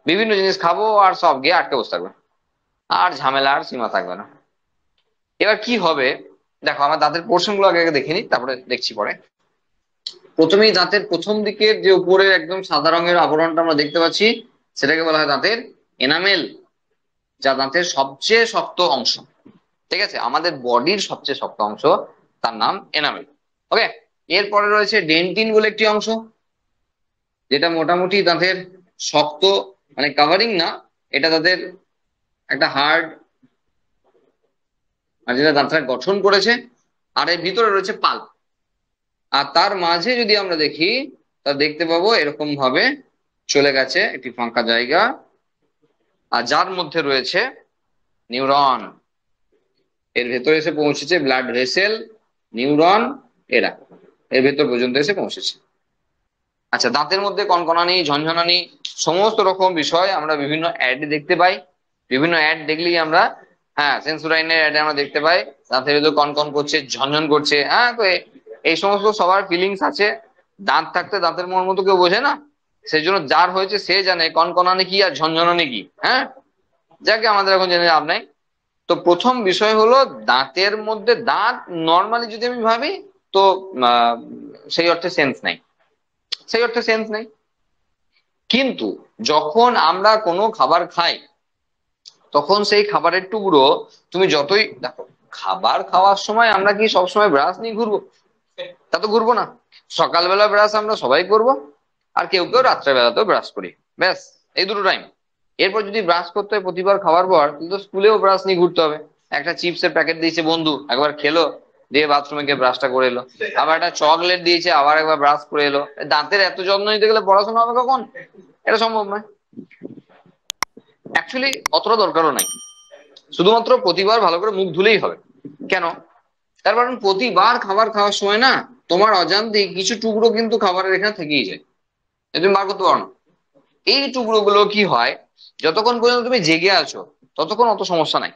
বিভিন্ন জিনিস খাবো আর সব গিয়ে আটকে বসে থাকবে, আর ঝামেলা আর সীমা থাকবে না। এবার কি হবে দেখো, আমার দাঁতের পোর্শন গুলো আগে আগে দেখে নিই, তারপরে দেখছি পরে। প্রথমেই দাঁতের প্রথম দিকের যে উপরে একদম সাদা রঙের আবরণটা আমরা দেখতে পাচ্ছি, সেটাকে বলা হয় দাঁতের এনামেল, যা দাঁতের সবচেয়ে শক্ত অংশ। ঠিক আছে, আমাদের বডির সবচেয়ে শক্ত অংশ, তার নাম এনামেল। ওকে, এরপরে রয়েছে ডেন্টিন বলে একটি অংশ, যেটা মোটামুটি দাঁতের শক্ত, মানে কাভারিং না, এটা দাঁতের একটা হার্ড, আর যেটা দাঁতটা গঠন করেছে। আর এর ভিতরে রয়েছে পাল্প। আর তার মাঝে যদি আমরা দেখি, তা দেখতে পাবো এরকম ভাবে চলে গেছে একটি ফাঁকা জায়গা, আর যার মধ্যে রয়েছে নিউরন। এর ভেতরে এসে পৌঁছেছে ব্লাড ভেসেল, নিউরন, এরা এর ভেতর পর্যন্ত এসে পৌঁছেছে। আচ্ছা, দাঁতের মধ্যে কনকনানি, ঝনঝনানি, সমস্ত রকম বিষয় আমরা বিভিন্ন অ্যাড দেখতে পাই। বিভিন্ন অ্যাড দেখলেই আমরা, হ্যাঁ, সেন্সোডাইনের অ্যাডে আমরা দেখতে পাই দাঁতের ভেতর কনকন করছে, ঝনঝন করছে। হ্যাঁ, তো এই সমস্ত সবার ফিলিংস আছে। দাঁত থাকতে দাঁতের মর্ম তো কেউ বোঝে না, সেই জন্য যার হয়েছে সে জানে কনকনানি কি আর ঝনঝনানি কি। হ্যাঁ, যাকে আমাদের এখন জেনে লাভ নাই। তো প্রথম বিষয় হলো দাঁতের মধ্যে, দাঁত নর্মালি যদি আমি ভাবি, তো আহ, সেই অর্থে সেন্স নাই, সেই অর্থে সেন্স নাই। কিন্তু যখন আমরা কোনো খাবার খাই, তখন সেই খাবারের টুকরো, তুমি যতই দেখো, খাবার খাওয়ার সময় আমরা কি সবসময় ব্রাশ নিয়ে ঘুরবো? তা তো ঘুরবো না। সকালবেলা ব্রাশ আমরা সবাই করব, আর কেউ কেউ রাত্রেবেলাতেও ব্রাশ করি, ব্যাস, এই দুটো টাইম। এরপর যদি ব্রাশ করতে হয় প্রতিবার খাবার পর, কিন্তু স্কুলেও ব্রাশ নিয়ে ঘুরতে হবে। একটা চিপসের প্যাকেট দিয়েছে বন্ধু, একবার খেলো, দিয়ে বাথরুমে গিয়ে ব্রাশটা করে এলো। আবার একটা চকলেট দিয়েছে, আবার একবার ব্রাশ করে এলো। দাঁতের এত যত্ন নিতে গেলে পড়াশোনা হবে কখন? এটা সম্ভব নয়। অ্যাকচুয়ালি অতটা দরকারও নাই, শুধুমাত্র প্রতিবার ভালো করে মুখ ধুলেই হবে। কেন? তার কারণ প্রতিবার খাবার খাওয়ার সময় না, তোমার অজান্তে কিছু টুকরো কিন্তু খাবারের এখানে থেকেই যায়, তুমি বার করতে পারো না। এই টুকরো গুলো কি হয়, যতক্ষণ পর্যন্ত তুমি জেগে আছো ততক্ষণ অত সমস্যা নাই,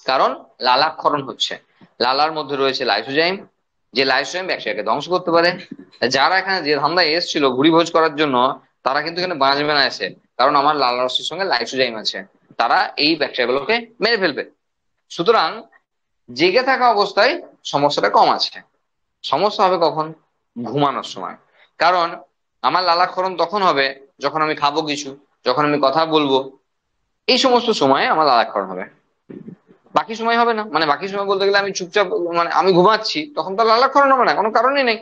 কারণ লালাক্ষরণ হচ্ছে। লালার মধ্যে রয়েছে লাইসোজাইম, যে লাইসোজাইম ব্যাকটেরিয়াকে ধ্বংস করতে পারে। যারা এখানে যে ধান্দায় এসেছিল ভুড়ি ভোজ করার জন্য, তারা কিন্তু এখানে বাঁচবে না এসে, কারণ আমার লালা রসের সঙ্গে লাইসোজাইম আছে, তারা এই ব্যাকটেরিয়াগুলোকে মেরে ফেলবে। সুতরাং জেগে থাকা অবস্থায় সমস্যাটা কম আছে। সমস্যা হবে কখন? ঘুমানোর সময়। কারণ আমার লালাক্ষরণ তখন হবে যখন আমি খাবো কিছু, যখন আমি কথা বলবো, এই সমস্ত সময়ে আমার লালাক্ষরণ হবে। বাকি সময় হবে না। মানে বাকি সময় বলতে গেলে আমি চুপচাপ, মানে আমি ঘুমাচ্ছি, তখন তো লালাক্ষরণ হবে না, কোনো কারণই নেই।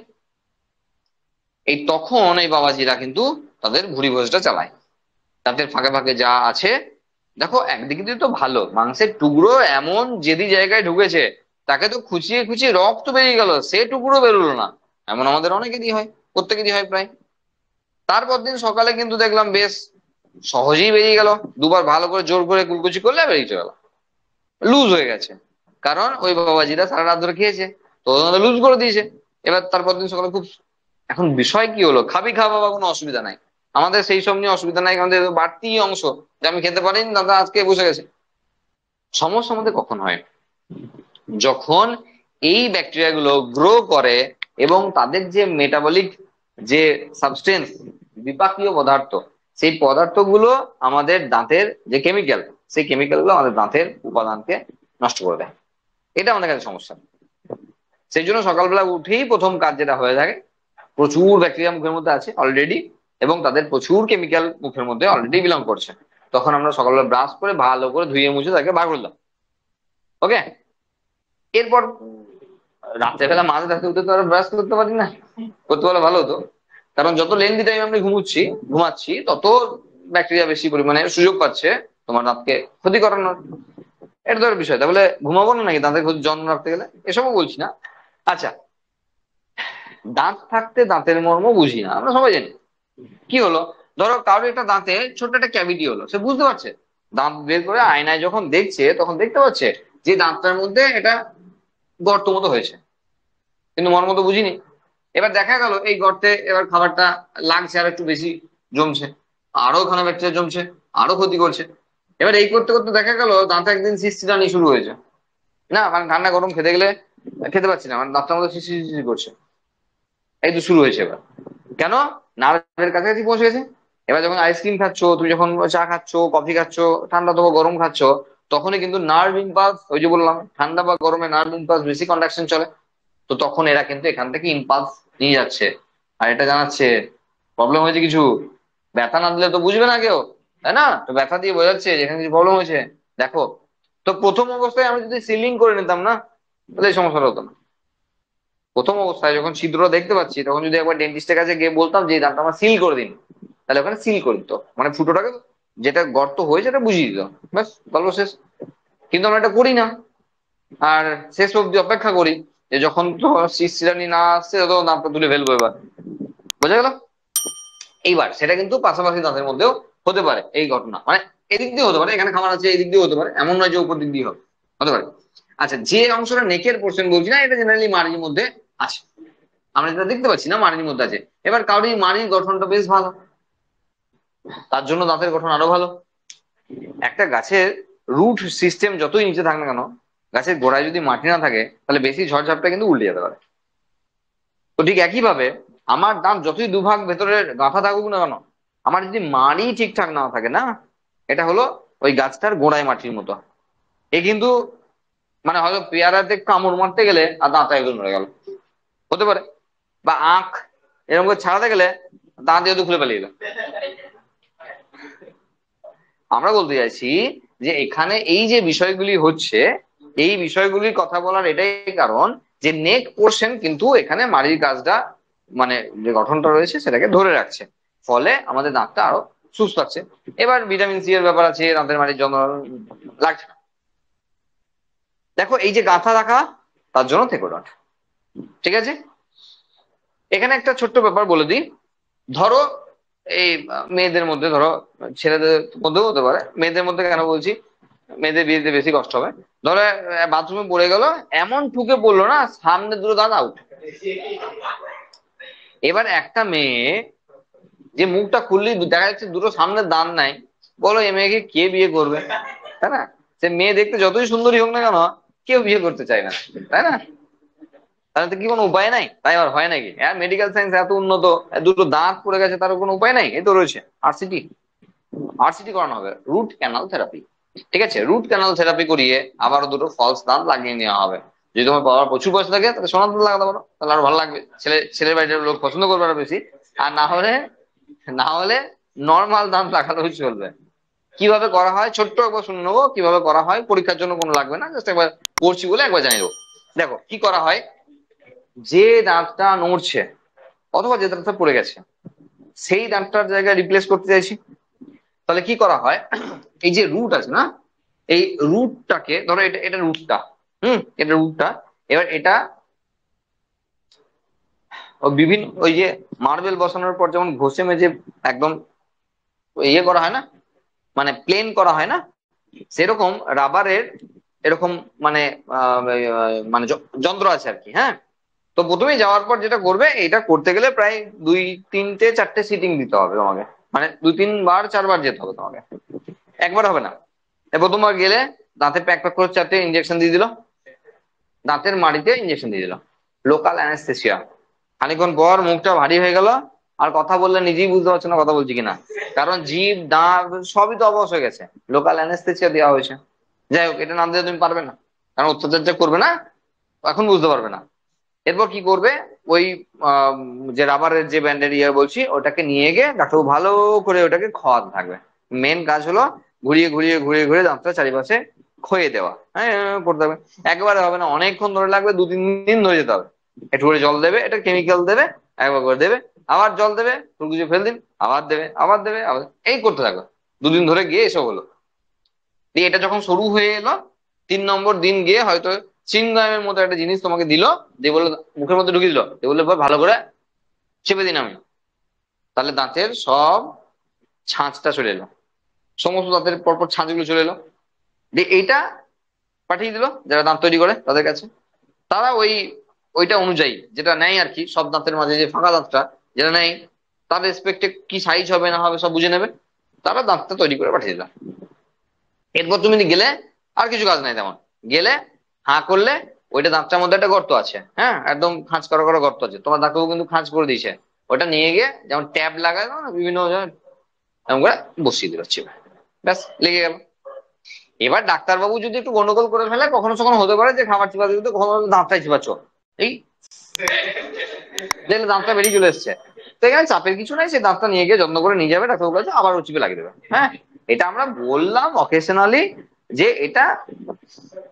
এই তখন এই বাবাজিরা কিন্তু তাদের ভুঁড়ি ভোজটা চালায়। তাদের ফাঁকে ফাঁকে যা আছে, দেখো একদিকে দিয়ে তো ভালো, মাংসের টুকরো এমন যেদি জায়গায় ঢুকেছে, তাকে তো খুঁচিয়ে খুঁচিয়ে রক্ত বেরিয়ে গেল, সে টুকরো বেরোলো না। এমন আমাদের অনেকেরই হয়, প্রত্যেকেরই হয় প্রায়। তারপর দিন সকালে কিন্তু দেখলাম বেশ সহজেই বেরিয়ে গেল, দুবার ভালো করে জোর করে কুলকুচি করলে বেরিয়ে গেল, লুজ হয়ে গেছে। কারণ ওই বাবাজিরা সারা রাত ধরে খেয়েছে, তো লুজ করে দিয়েছে। এবার তারপর দিন সকালে খুব, এখন বিষয় কি হলো, খাবি খা বাবা, কোনো অসুবিধা নাই, আমাদের সেই সব নিয়ে অসুবিধা নাই, আমাদের বাড়তি অংশ যে আমি খেতে পারিনি, দাদা আজকে বসে গেছে। সমস্যা আমাদের কখন হয়? যখন এই ব্যাকটেরিয়া গুলো গ্রো করে, এবং তাদের যে মেটাবলিক যে সাবস্টেন্স, বিপাকীয় পদার্থ, সেই পদার্থগুলো আমাদের দাঁতের যে কেমিক্যাল, সেই কেমিক্যাল গুলো আমাদের দাঁতের উপাদানকে নষ্ট করে দেয়। এটা আমাদের কাছে সমস্যা। সেই জন্য সকালবেলা উঠেই প্রথম কাজ যেটা হয়ে থাকে, প্রচুর ব্যাকটেরিয়া মুখের মধ্যে আছে অলরেডি, এবং তাদের প্রচুর কেমিক্যাল মুখের মধ্যে অলরেডি বিলং করছে, তখন আমরা সকালবেলা ব্রাশ করে ভালো করে ধুয়ে মুছে তাকে বার করলাম। ওকে, এরপর রাত্রেবেলা মাঝে রাতে উঠে তো আর ব্রাশ করতে পারি না, করতে পারলে ভালো হতো। কারণ যত লেন্দি টাইম আমরা ঘুমাচ্ছি, তত ব্যাকটেরিয়া বেশি পরিমাণে সুযোগ পাচ্ছে তোমার দাঁতকে ক্ষতি করানোর। এটা তো একটা বিষয়, তাহলে ঘুমাবো না নাকি দাঁতের যত্ন রাখতে গেলে? এসবও বলছি না। আচ্ছা, দাঁত থাকতে দাঁতের মর্ম বুঝি না, আমরা সবাই জানি। কি হলো, ধরো কারোর একটা দাঁতে ছোট্ট একটা ক্যাভিটি হলো, সে বুঝতে পারছে, দাঁত বের করে আয়নায় যখন দেখছে তখন দেখতে পাচ্ছে যে দাঁতটার মধ্যে এটা গর্ত মতো হয়েছে, কিন্তু মর্ম তো বুঝিনি। এবার দেখা গেল এই গর্তে এবার খাবারটা লাগছে আর একটু বেশি জমছে, আরো ওখানে ব্যাকটেরিয়া জমছে, আরো ক্ষতি করছে। এবার এই করতে করতে দেখা গেল দাঁতে একদিন শিরশিরানি শুরু হয়েছে। না মানে ঠান্ডা গরম খেতে গেলে খেতে পারছি না, মানে দাঁতটার মধ্যে শিরশির করছে। এই তো শুরু হয়েছে এবার। কেন? নার্ভের কাছাকাছি পৌঁছে গেছে। এবার যখন আইসক্রিম খাচ্ছ, তুমি যখন চা খাচ্ছ, কফি খাচ্ছ, ঠান্ডা অথবা গরম খাচ্ছ, তখনই কিন্তু নার্ভ ইম্পালস, ওই যে বললাম ঠান্ডা বা গরমে নার্ভ ইম্পালস বেশি কন্ডাকশন চলে। তো তখন এরা কিন্তু এখান থেকে ইম্পালস নিয়ে যাচ্ছে, আর এটা জানাচ্ছে প্রবলেম হয়েছে কিছু। ব্যথা না দিলে তো বুঝবে না কেউ, তাই না? তো ব্যথা দিয়ে বোঝাচ্ছে যে এখানে কিছু প্রবলেম হয়েছে। দেখো, তো প্রথম অবস্থায় আমি যদি সিলিং করে নিতাম না, তাহলে এই সমস্যাটা হতো না। প্রথম অবস্থায় যখন ছিদ্র দেখতে পাচ্ছি, তখন যদি একবার ডেন্টিস্টের কাছে গিয়ে বলতাম যে এই দাঁতটা আমার সিল করে দিন, তাহলে ওখানে সিল করে দিত, মানে ফুটোটাকে, যেটা গর্ত হয়েছে সেটা বুঝিয়ে দিত, ব্যাস গল্প শেষ। কিন্তু আমরা এটা করি না, আর শেষ অব্দি অপেক্ষা করি যে যখন তো শিশিরানি না আসছে তখন দাঁতটা তুলে ফেলবো এবার। বোঝা গেল? এইবার সেটা কিন্তু পাশাপাশি দাঁতের মধ্যেও হতে পারে এই ঘটনা, মানে এদিক দিয়ে হতে পারে, এখানে খামার আছে এই দিক দিয়ে হতে পারে, এমন নয় যে উপর দিক দিয়ে হবে, হতে পারে। আচ্ছা, যে অংশটা নেকের পোর্শন বলছি না, এটা জেনারেলি মাড়ির মধ্যে আছে, আমরা যেটা দেখতে পাচ্ছি না মাড়ির মধ্যে আছে। এবার কারোর মাড়ির গঠনটা বেশ ভালো, তার জন্য দাঁতের গঠন আরো ভালো। একটা গাছের রুট সিস্টেম যতই নিচে থাক না কেন, গাছের গোড়ায় যদি মাটি না থাকে, তাহলে বেশি ঝড়ঝাপটা কিন্তু উল্টে যেতে পারে। তো ঠিক একই ভাবে আমার দাঁত যতই দুভাগ ভেতরে গাঁথা থাকুক না কেন, আমার যদি মাড়ি ঠিকঠাক না থাকে না, এটা হলো ওই গাছটার গোড়ায় মাটির মতো। এ কিন্তু মানে হয়তো পেয়ারাতে কামড় মারতে গেলে আর দাঁতটা একদম নড়ে গেল, হতে পারে। বা আখ এরকম করে ছাড়াতে গেলে দাঁত যেহেতু খুলে পালিয়ে গেল। আমরা বলতে চাইছি যে এখানে এই যে বিষয়গুলি হচ্ছে, এই বিষয়গুলির কথা বলার এটাই কারণ যে নেক পোর্শন কিন্তু এখানে মাড়ির কাজটা, মানে যে গঠনটা রয়েছে সেটাকে ধরে রাখছে, ফলে আমাদের দাঁতটা আরো সুস্থ থাকছে। এবার ভিটামিন সি এর ব্যাপার আছে, দাঁতের মাড়ির জন্য লাগছে না। দেখো এই যে গাঁথা রাখা, তার জন্য থেকোডন্ট, ঠিক আছে। এখানে একটা ছোট্ট ব্যাপার বলে দিই। ধরো এই মেয়েদের মধ্যে, ধরো ছেলেদের মধ্যেও হতে পারে, মেয়েদের মধ্যে কেন বলছি, মেয়েদের বিয়েতে বেশি কষ্ট হবে। ধরো বাথরুমে পড়ে গেল, এমন ঠুকে পড়লো না, সামনে দুটো দাঁত আউট। এবার একটা মেয়ে যে মুখটা খুললেই দেখা যাচ্ছে দুটো সামনে দাঁত নাই, বলো এ মেয়েকে কে বিয়ে করবে? তাই না? সে মেয়ে দেখতে যতই সুন্দরী হোক না কেন, কেউ বিয়ে করতে চায় না, তাই না? তাহলে তো কি কোনো উপায় নাই? তাই আবার হয় নাকি? হ্যাঁ, মেডিকেল সায়েন্স এত উন্নত, দুটো দাঁত পড়ে গেছে, তার কোনো উপায় নাই? এই তো রয়েছে আরসিটি। আরসিটি করানো হবে, রুট ক্যানাল থেরাপি। ঠিক আছে, রুট ক্যানাল থেরাপি করিয়ে আবার দুটো ফলস দাঁত লাগিয়ে নেওয়া হবে। যদি তোমার বাবার প্রচুর পয়সা থাকে তাহলে সোনার দাঁত লাগাতে পারো, তাহলে আরো ভালো লাগবে, ছেলের বাড়ির লোক পছন্দ করবে আরো বেশি। আর না হলে নর্মাল দাঁত লাগালেও চলবে। কিভাবে করা হয় ছোট্ট একবার শুনে নেবো, কিভাবে করা হয়, পরীক্ষার জন্য কোনো লাগবে না, জাস্ট একবার করছি বলে একবার জানিয়ে দেবো। দেখো কি করা হয়। যে দাঁতটা নড়ছে অথবা যে দাঁতটা পড়ে গেছে, সেই দাঁতটার জায়গায় রিপ্লেস করতে চাইছি, তাহলে কি করা হয়, এই যে রুট আছে না, এই রুটটাকে ধরো, এটা এটা রুটটা, এটা রুটটা। এবার এটা বিভিন্ন ওই যে মার্বেল বসানোর পর যেমন ঘষে মেজে একদম ইয়ে করা হয় না, মানে প্লেন করা হয় না, সেরকম রাবারের এরকম মানে মানে যন্ত্র আছে আর কি, হ্যাঁ। তো প্রথমেই যাওয়ার পর যেটা করবে, এটা করতে গেলে প্রায় 2, 3, 4টে সিটিং দিতে হবে তোমাকে, মানে 2, 3 বার 4 বার যেতে হবে তোমাকে, একবার হবে না। প্রথমবার গেলে দাঁতে প্যাক প্যাক করে 4টে ইঞ্জেকশন দিয়ে দিল, দাঁতের মাড়িতে ইঞ্জেকশন দিয়ে দিল, লোকাল অ্যানেস্থেসিয়া। খানিকক্ষণ পর মুখটা ভারী হয়ে গেল, আর কথা বললে নিজেই বুঝতে পারছো না কথা বলছি কিনা, কারণ জিভ দাঁত সবই তো অবশ হয়ে গেছে, লোকাল অ্যানেস্থেসিয়া দেওয়া হয়েছে। যাই হোক, এটা না দিলে তুমি পারবে না, কারণ অত্যাচার যে করবে না, এখন বুঝতে পারবে না। এরপর কি করবে, ওই আহ, যে রাবারের যে ব্যান্ডের ইয়ে বলছি, ওটাকে নিয়ে গিয়ে ডাক্তার ভালো করে ওটাকে খাওয়াতে থাকবে। মেন কাজ হলো ঘুরিয়ে ঘুরিয়ে ঘুরিয়ে ঘুরিয়ে দাঁতটা চারিপাশে ক্ষয়ে দেওয়া, হ্যাঁ, করতে হবে। একবারে হবে না, অনেকক্ষণ ধরে লাগবে, 2, 3 দিন ধরে যেতে হবে। একটু করে জল দেবে, এটা কেমিক্যাল দেবে, একবার করে দেবে, আবার জল দেবে, ফুলকুচি ফেল দিন, আবার দেবে, আবার দেবে, আবার এই করতে থাকবে। 2 দিন ধরে গিয়ে এসব হলো। দিয়ে এটা যখন শুরু হয়ে এলো, 3 নম্বর দিন গিয়ে হয়তো চিনগামের মতো একটা জিনিস তোমাকে দিল, দিয়ে বললো মুখের মধ্যে ঢুকিয়ে দিল, দিয়ে বললো ভালো করে চেপে দিন আমি, তাহলে দাঁতের সব ছাঁচটা চলে এলো, সমস্ত দাঁতের পরপর ছাঁচগুলো চলে এলো। দিয়ে এইটা পাঠিয়ে দিল যারা দাঁত তৈরি করে তাদের কাছে। তারা ওইটা অনুযায়ী যেটা নেয় আর কি, সব দাঁতের মাঝে যে ফাঁকা দাঁতটা যেটা নেয়, তার রেসপেক্টে কি সাইজ হবে না হবে সব বুঝে নেবে, তারা দাঁতটা তৈরি করে পাঠিয়ে দিল। এরপর তুমি গেলে আর কিছু কাজ নাই তেমন, গেলে হাঁ করলে, ওইটা দাঁতটার মধ্যে একটা গর্ত আছে, হ্যাঁ, একদম খাঁজ করা করা গর্ত আছে, তোমার ডাক্তারবাবু কিন্তু খাঁজ করে দিয়েছে। ওটা নিয়ে গিয়ে যেমন ট্যাব লাগায় না বিভিন্ন এরকম করে বসিয়ে দিল চিপে, ব্যাস লেগে গেল। এবার ডাক্তারবাবু যদি একটু গন্ডগোল করে ফেলে, কখনো কখনো হতে পারে যে খাবার চিবাতে দিতে কখনো দাঁতটাই চিবাচ্ছ, এই দেখলে দাঁতটা বেরিয়ে চলে এসছে। তো এখানে চাপের কিছু নাই, সে দাঁতটা নিয়ে গিয়ে যত্ন করে নিয়ে যাবে ডাক্তারবাবুর কাছে, আবার ও চিপে লাগিয়ে দেবে। হ্যাঁ, এটা আমরা বললাম অকেশনালি, যে এটা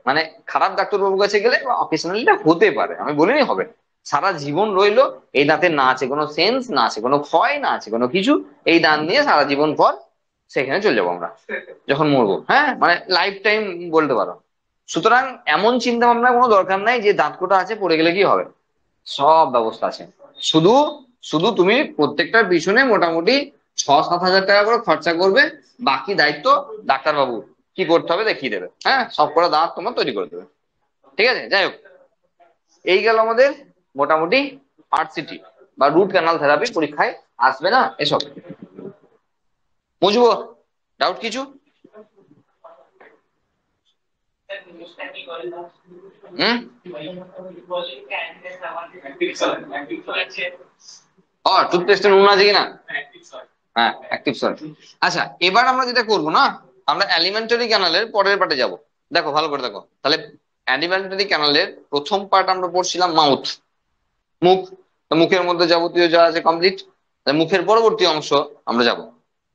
মানে খারাপ ডাক্তারবাবুর কাছে গেলে অকেশনালি এটা হতে পারে, আমি বলিনি হবে। সারা জীবন রইলো এই দাঁতের, না আছে কোনো সেন্স, না আছে কোনো ক্ষয়, না আছে কোনো কিছু, এই দাঁত নিয়ে সারা জীবন পর সেখানে চলে যাবো আমরা যখন মরবো। হ্যাঁ, মানে লাইফ টাইম বলতে পারো। সুতরাং এমন চিন্তা ভাবনার কোনো দরকার নাই যে দাঁত কোটা আছে পড়ে গেলে কি হবে, সব ব্যবস্থা আছে। শুধু শুধু তুমি প্রত্যেকটার পিছনে মোটামুটি 6-7 হাজার টাকা করে খরচা করবে, বাকি দায়িত্ব ডাক্তারবাবু কি করতে হবে দেখিয়ে দেবে। হ্যাঁ, সব কটা দাঁত তোমার তৈরি করে দেবে। ঠিক আছে, যাই হোক, এই গেল আমাদের মোটামুটি আরসিটি বা রুট ক্যানাল থেরাপি, পরীক্ষায় আসবে না এসব। বুঝবো? ডাউট কিছু? হুম। ও, টুথপেস্টে নুন আছে কিনা? হ্যাঁ, অ্যাক্টিভ সল্ট। আচ্ছা, এবার আমরা যেটা করবো না, আমরা অ্যালিমেন্টারি ক্যানালের পরের পার্টে যাব। দেখো ভালো করে দেখো তাহলে। অ্যালিমেন্টারি ক্যানালের প্রথম পার্ট আমরা পড়ছিলাম মাউথ, মুখ। তো মুখের মধ্যে যাবতীয় যা আছে কমপ্লিট। মুখের পরবর্তী অংশ আমরা যাব,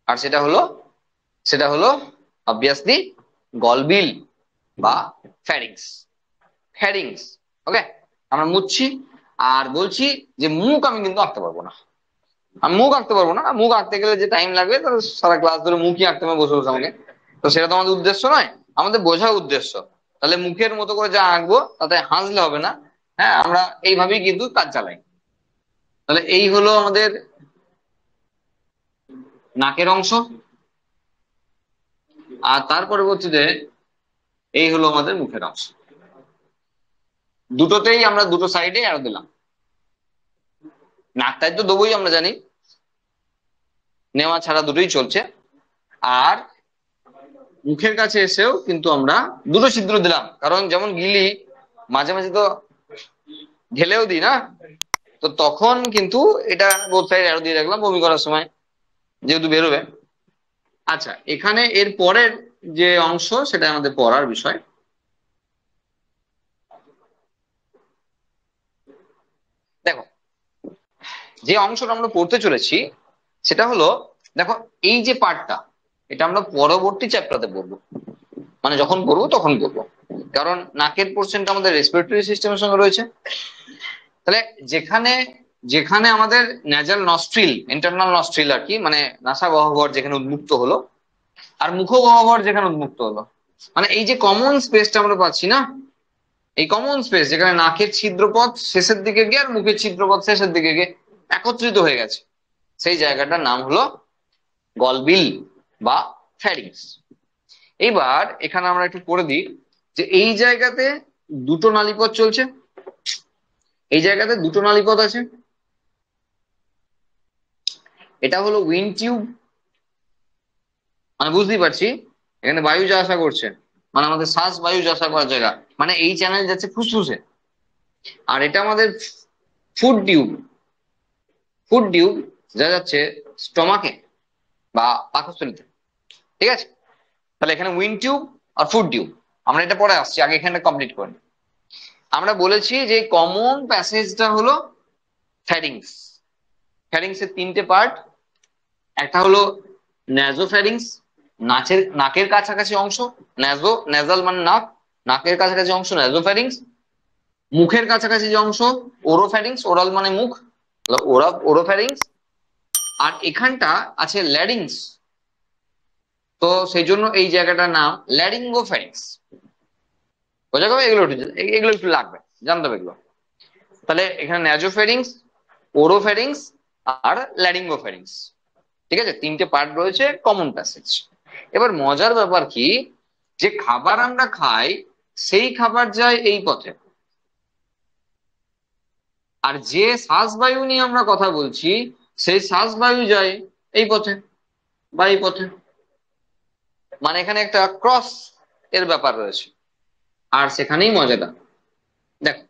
আর সেটা হলো অবভিয়াসলি গলবিল বা ফ্যারিংস। ফ্যারিংস, ওকে। আমরা মুছছি, আর বলছি যে মুখ আমি কিন্তু আঁকতে পারবো না। আমি মুখ আঁকতে পারবো না, মুখ আঁকতে গেলে যে টাইম লাগবে তাহলে সারা ক্লাস ধরে মুখই আঁকতে হবে বসে বসে আমাকে। তো সেটা তো আমাদের উদ্দেশ্য নয়, আমাদের বোঝা উদ্দেশ্য। তাহলে মুখের মতো করে যা আঁকবো তাতে হাসলে হবে না। হ্যাঁ, আমরা এইভাবেই কিন্তু কাজ চালাই। তাহলে এই হলো আমাদের নাকের অংশ, আর তার পরবর্তীতে এই হলো আমাদের মুখের অংশ। দুটোতেই আমরা দুটো সাইডে অ্যারো দিলাম। নাকটাই তো দেবোই, আমরা জানি, নেওয়া ছাড়া দুটোই চলছে। আর মুখের কাছে এসেও কিন্তু আমরা দুটো ছিদ্র দিলাম, কারণ যেমন গিলি মাঝে মাঝে তো ঢেলেও দিই না, তো তখন কিন্তু এটা বোথ সাইড অ্যারো দিয়ে রাখলাম বমি করার সময়, যেহেতু বেরোবে। আচ্ছা, এখানে এর পরের যে অংশ সেটা আমাদের পড়ার বিষয়। দেখো, যে অংশটা আমরা পড়তে চলেছি সেটা হলো, দেখো এই যে পার্টটা, এটা আমরা পরবর্তী চ্যাপ্টারে পড়বো, মানে যখন পড়বো তখন পড়বো। কারণ নাকের পোর্শনটা আমাদের রেসপিরেটরি সিস্টেমের সঙ্গে রয়েছে। তাহলে যেখানে যেখানে আমাদের ন্যাজাল নস্ট্রিল, ইন্টারনাল নস্ট্রিল আর কি, মানে নাসা গহ্বর যেখানে উন্মুক্ত হলো, আর মুখ গহ্বর যেখানে উন্মুক্ত হলো, মানে এই যে কমন স্পেসটা আমরা পাচ্ছি না, এই কমন স্পেস যেখানে নাকের ছিদ্রপথ শেষের দিকে গিয়ে আর মুখের ছিদ্রপথ শেষের দিকে গিয়ে একত্রিত হয়ে গেছে, সেই জায়গাটার নাম হলো গলবিল বা ফ্যারিংস। এবার এখানে আমরা একটু পড়ে দিই যে এই জায়গাতে দুটো নালীপথ চলছে, এই জায়গাতে দুটো নালীপথ আছে। এটা হলো উইন্ড টিউব, মানে বুঝতেই পারছি এখানে বায়ু যা আশা করছে, মানে আমাদের শ্বাস বায়ু যা আশা করার জায়গা, মানে এই চ্যানেল যাচ্ছে ফুসফুসে। আর এটা আমাদের ফুড টিউব, ফুড টিউব যা যাচ্ছে স্টমাকে বা পাকস্থলীতে। ঠিক আছে, তাহলে এখানে উইন্ড টিউব আর ফুড টিউব, আমরা এটা পরে আসছি, আগে এখানে কমপ্লিট করি। আমরা বলেছি যে কমন প্যাসেজটা হলো ফ্যারিংস। ফ্যারিংস এর তিনটে পার্ট, একটা হলো ন্যাজোফ্যারিংস, নাকের কাছাকাছি অংশ। নেজাল মানে নাক, নাকের কাছাকাছি অংশ ন্যাজোফ্যারিংস। মুখের কাছাকাছি যে অংশ ওরোফ্যারিংস, ওরাল মানে মুখ, ওরোফ্যারিংস। আর এখানটা আছে ল্যারিংস, তো সেই জন্য এই জায়গাটার নাম ল্যারিঙ্গোফ্যারিংস। বোঝা গেল? এগুলো একটু লাগবে, জানতে হবে এগুলো। তাহলে এখানে ন্যাজোফ্যারিংস, ওরোফ্যারিংস আর ল্যারিঙ্গোফ্যারিংস। ঠিক আছে, তিনটে পার্ট রয়েছে, কমন প্যাসেজ। এবার মজার ব্যাপার কি, যে খাবার আমরা খাই সেই খাবার যায় এই পথে, আর যে শ্বাসবায়ু নিয়ে আমরা কথা বলছি সেই শ্বাসবায়ু যায় এই পথে বা এই পথে, মানে এখানে একটা ক্রস এর ব্যাপার রয়েছে। আর সেখানেই মজাটা, দেখো,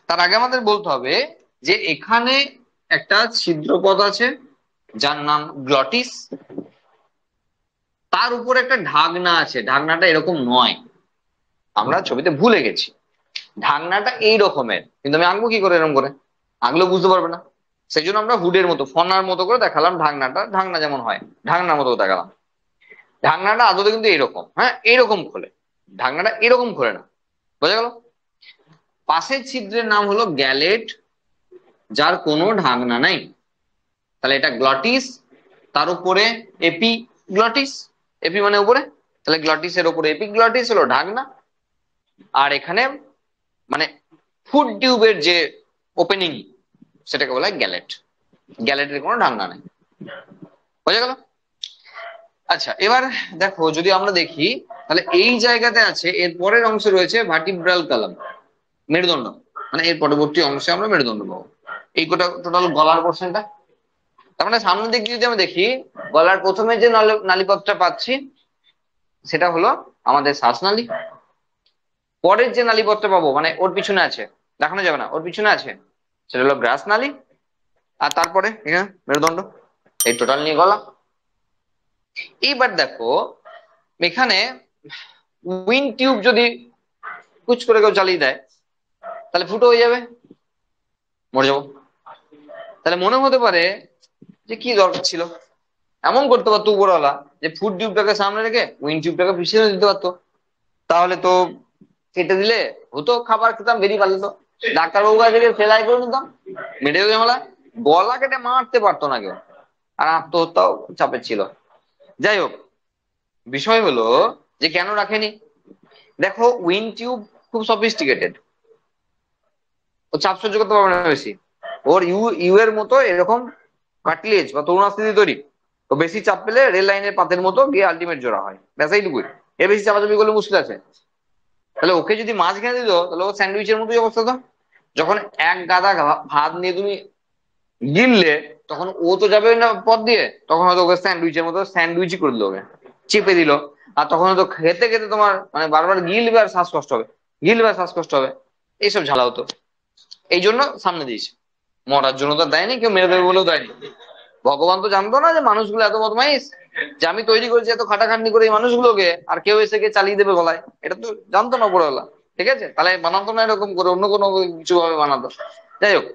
তার আগে আমাদের বলতে হবে যে এখানে একটা ছিদ্রপথ আছে যার নাম গ্লটিস, তার উপর একটা ঢাকনা আছে। ঢাকনাটা এরকম নয়, আমরা ছবিতে ভুলে গেছি। ঢাকনাটা এই রকমের, কিন্তু আমি আঁকবো কি করে এরকম করে? আঁকলেও বুঝতে পারবে না। সেই জন্য আমরা হুডের মতো, ফনার মতো করে দেখালাম ঢাকনাটা, ঢাকনা যেমন হয় ঢাকনার মতো দেখালাম। ঢাকনাটা আদতে কিন্তু এরকম, হ্যাঁ এরকম খোলে, ঢাকনাটা এরকম খোলে না। বোঝা গেল? পাশের ছিদ্রের নাম হলো গ্যালেট, যার কোনো ঢাকনা নাই। তাহলে এটা গ্লটিস, তার উপরে এপি গ্লটিস। এপি মানে উপরে, তাহলে গ্লটিসের উপরে এপি গ্লটিস হলো ঢাকনা। আর এখানে মানে ফুড টিউবের যে ওপেনিং, সেটাকে বলা হয় গ্যালেট। গ্যালেটের কোনো ঢাকনা নেই। বোঝা গেল? আচ্ছা, এবার দেখো যদি আমরা দেখি, তাহলে এই জায়গাতে আছে, এর পরের অংশে রয়েছে ভার্টিব্রাল কলাম, মেরুদণ্ড। মানে এর পরবর্তী অংশে আমরা মেরুদণ্ড পাবো। এই গোটা টোটাল গলার পোর্শনটা। তার মানে সামনের দিক দিয়ে যদি আমরা দেখি, গলার প্রথমে যে নালীপথটা পাচ্ছি সেটা হলো আমাদের শ্বাসনালী। পরের যে নালীপথটা পাবো, মানে ওর পিছনে আছে, দেখানো যাবে না, ওর পিছনে আছে, সেটা হলো গ্রাস নালী। আর তারপরে এখানে মেরুদণ্ড। এই টোটাল নিয়ে গলা। এইবার দেখো, এখানে উইন্ড টিউব যদি কুচ করে কেউ চালিয়ে দেয়, তাহলে ফুটো হয়ে যাবে, মরে যাবো। তাহলে মনে হতে পারে যে কি দরকার ছিল, এমন করতে পারতো উপরওয়ালা যে ফুড টিউবটাকে সামনে রেখে উইন্ড টিউবটাকে পিছিয়ে দিতে পারতো। তাহলে তো কেটে দিলে হতো, খাবার খেতাম, বেরিয়ে পারতো, ডাক্তারবাবু কাছে গিয়ে সেলাই করে নিতাম, মেডিকেল ঝামেলা। গলা কেটে মারতে পারতো না কেউ, আর আত্মহত্যাও চাপের ছিল। যাই হোক, বিষয় হলো যে কেন রাখেনি। দেখো, উইন্ড টিউব খুব সফিস্টিকেটেড, ও চাপ সহ্য করতে পারবে না বেশি। ওর ইউ ইউ এর মতো এরকম কাটলেজ বা তরুণাস্থিতি তৈরি। তো বেশি চাপ পেলে রেল লাইনের পাতের মতো গিয়ে আলটিমেট জোড়া হয়, ব্যাস এইটুকুই। এর বেশি চাপাচাপি করলে মুশকিল আছে। তাহলে ওকে যদি মাঝখানে দিত, তাহলে ও স্যান্ডউইচের মতোই অবস্থা। তো যখন এক গাদা ভাত নিয়ে তুমি গিললে, তখন ও তো যাবে না পথ দিয়ে, তখন হয়তো ওকে স্যান্ডউইচের মতো স্যান্ডউইচই করে দিল, ওকে চেপে দিল। আর তখন হয়তো খেতে খেতে তোমার মানে বারবার গিলবে আর শ্বাসকষ্ট হবে, গিলবে আর শ্বাসকষ্ট হবে, এইসব ঝালা হতো। এই জন্য সামনে দিয়েছে। মরার জন্য তো দেয়নি, কেউ মেরে দেবে বলেও দেয়নি। ভগবান তো জানতো না যে মানুষগুলো এত বদমাইশ, যে আমি তৈরি করেছি এত খাটাখাটনি করে এই মানুষগুলোকে, আর কেউ এসে গিয়ে চালিয়ে দেবে গলায়। এটা তো জানতো না উপরওয়ালা। ঠিক আছে, তাহলে বানাতো না এরকম করে, অন্য কোনো কিছু ভাবে বানাতো। যাই হোক,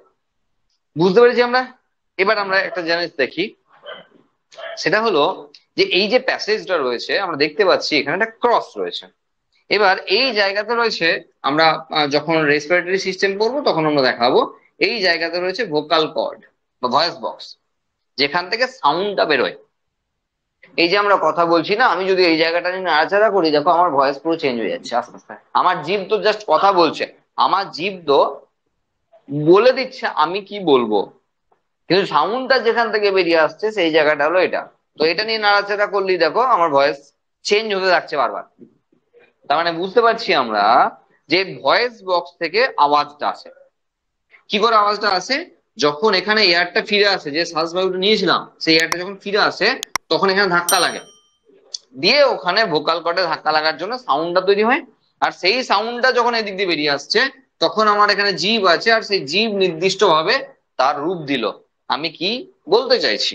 বুঝতে পেরেছি আমরা। এবার আমরা একটা জিনিস দেখি, সেটা হলো যে এই যে প্যাসেজটা রয়েছে আমরা দেখতে পাচ্ছি এখানে একটা ক্রস রয়েছে। এবার এই জায়গাতে রয়েছে, আমরা যখন রেসপিরেটরি সিস্টেম পড়বো তখন আমরা দেখাবো, এই জায়গাতে রয়েছে ভোকাল কর্ড বা ভয়েস বক্স, যেখান থেকে সাউন্ডটা বেরোয়। এই যে আমরা কথা বলছি না, আমি যদি এই জায়গাটা নিয়ে নাড়াচাড়া করি, দেখো আমার ভয়েস পুরো চেঞ্জ হয়ে যাচ্ছে আস্তে আস্তে। আমার জিভ তো জাস্ট কথা বলছে, আমার জিভ তো বলে দিচ্ছে আমি কি বলবো, কিন্তু সাউন্ডটা যেখান থেকে বেরিয়ে আসছে সেই জায়গাটা হলো এটা। তো এটা নিয়ে নাড়াচাড়া করলেই দেখো আমার ভয়েস চেঞ্জ হতে থাকছে বারবার। তার মানে বুঝতে পারছি আমরা যে ভয়েস বক্স থেকে আওয়াজটা আসে। কি করে আওয়াজটা আসে? যখন এখানে এয়ারটা ফিরে আসে, যে শ্বাসবায়ুটা নিয়েছিলাম সেই এয়ারটা যখন ফিরে আসে, তখন এখানে ধাক্কা লাগে, দিয়ে ওখানে ভোকাল কর্ডে ধাক্কা লাগার জন্য সাউন্ডটা তৈরি হয়। আর সেই সাউন্ডটা যখন এদিক দিয়ে বেরিয়ে আসছে, তখন আমার এখানে জিভ আছে, আর সেই জিভ নির্দিষ্ট ভাবে তার রূপ দিল আমি কি বলতে চাইছি।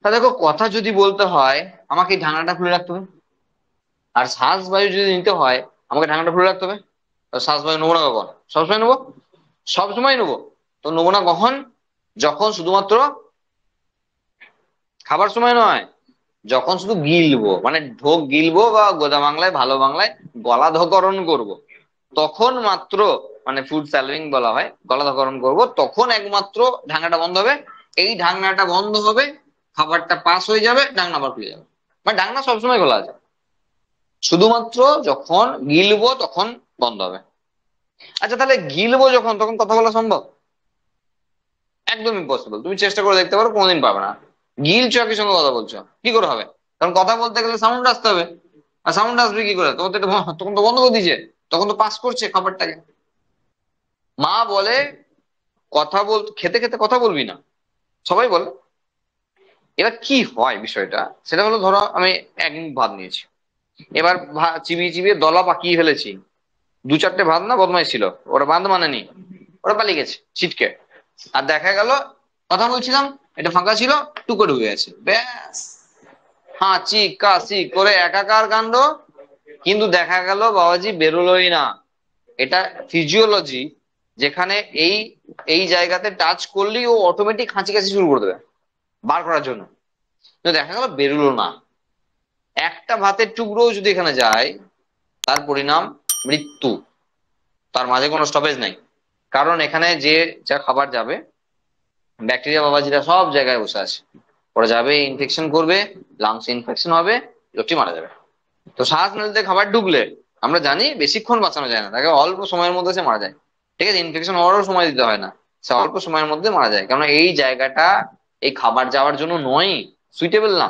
তা দেখো, কথা যদি বলতে হয় আমাকে এই ঢাকনাটা খুলে রাখতে হবে, আর শ্বাস বায়ু যদি নিতে হয় আমাকে ঢাকনাটা খুলে রাখতে হবে। তো শ্বাস বায়ু নেবো না কখন? সবসময় নেবো, সবসময় নেবো। তো নেবো না কখন? যখন শুধুমাত্র খাবার সময় নয়, যখন শুধু গিলবো, মানে ঢোক গিলবো, বা গোদা বাংলায় ভালো বাংলায় গলা ধকরণ করব, তখন মাত্র, মানে ফুড স্যালারিং বলা হয়, গলা ধকরণ করব, তখন একমাত্র ঢাকনাটা বন্ধ হবে। এই ঢাকনাটা বন্ধ হবে, খাবারটা পাস হয়ে যাবে, ঢাকনা আবার খুলে যাবে। মানে ঢাকনা সবসময় খোলা আছে, শুধুমাত্র যখন গিলবো তখন বন্ধ হবে। আচ্ছা, তাহলে গিলবো যখন, তখন কথা বলা সম্ভব? একদম ইম্পসিবল। তুমি চেষ্টা করে দেখতে পারো, কোনোদিন পাবে না। গিলছো একই সঙ্গে কথা বলছো, কি করে হবে? কারণ কথা বলতে গেলে সাউন্ড আসতে হবে, আর সাউন্ড আসবে কি করে? তখন তো তখন তো বন্ধ করে দিয়েছে, তখন তো পাস করছে খাবারটাকে। মা বলে কথা বল, খেতে খেতে কথা বলবি না, সবাই বলে। এবার কি হয় বিষয়টা, সেটা হলো ধরো আমি এক মুখ ভাত নিয়েছি, এবার চিবিয়ে চিবিয়ে দলা পাকিয়ে ফেলেছি, চারটে ভাত না বদমাইশ ছিল, ওরা বাঁধ মানেনি, ওরা পালিয়ে গেছে ছিটকে। আর দেখা গেল, কথা বলছিলাম, এটা ফাঁকা ছিল, টুকো ঢুকে গেছে, ব্যাস হাঁচি কাশি করে একাকার কাণ্ড। কিন্তু দেখা গেল বাবাজি বেরোলোই না। এটা ফিজিওলজি, যেখানে এই এই জায়গাতে টাচ করলেই ও অটোমেটিক হাঁচি কাশি শুরু করে দেবে বার করার জন্য। তো দেখা গেল বেরোলো না। একটা ভাতের টুকরো যদি এখানে যায়, তার পরিণাম মৃত্যু। তার মাঝে কোনো স্টপেজ নাই। কারণ এখানে যে যা খাবার যাবে, ব্যাকটেরিয়া বাবাজিরা সব জায়গায় বসে আছে, ওরা যাবে ইনফেকশন করবে, লাংস ইনফেকশন হবে, লোকটি মারা যাবে। তো শ্বাস নলিতে খাবার ঢুকলে আমরা জানি বেশিক্ষণ বাঁচানো যায় না, তাকে অল্প সময়ের মধ্যে সে মারা যায়। ঠিক আছে, ইনফেকশন হওয়ারও সময় দিতে হয় না, সে অল্প সময়ের মধ্যে মারা যায়, কারণ এই জায়গাটা এই খাবার যাওয়ার জন্য নয়, সুইটেবল না।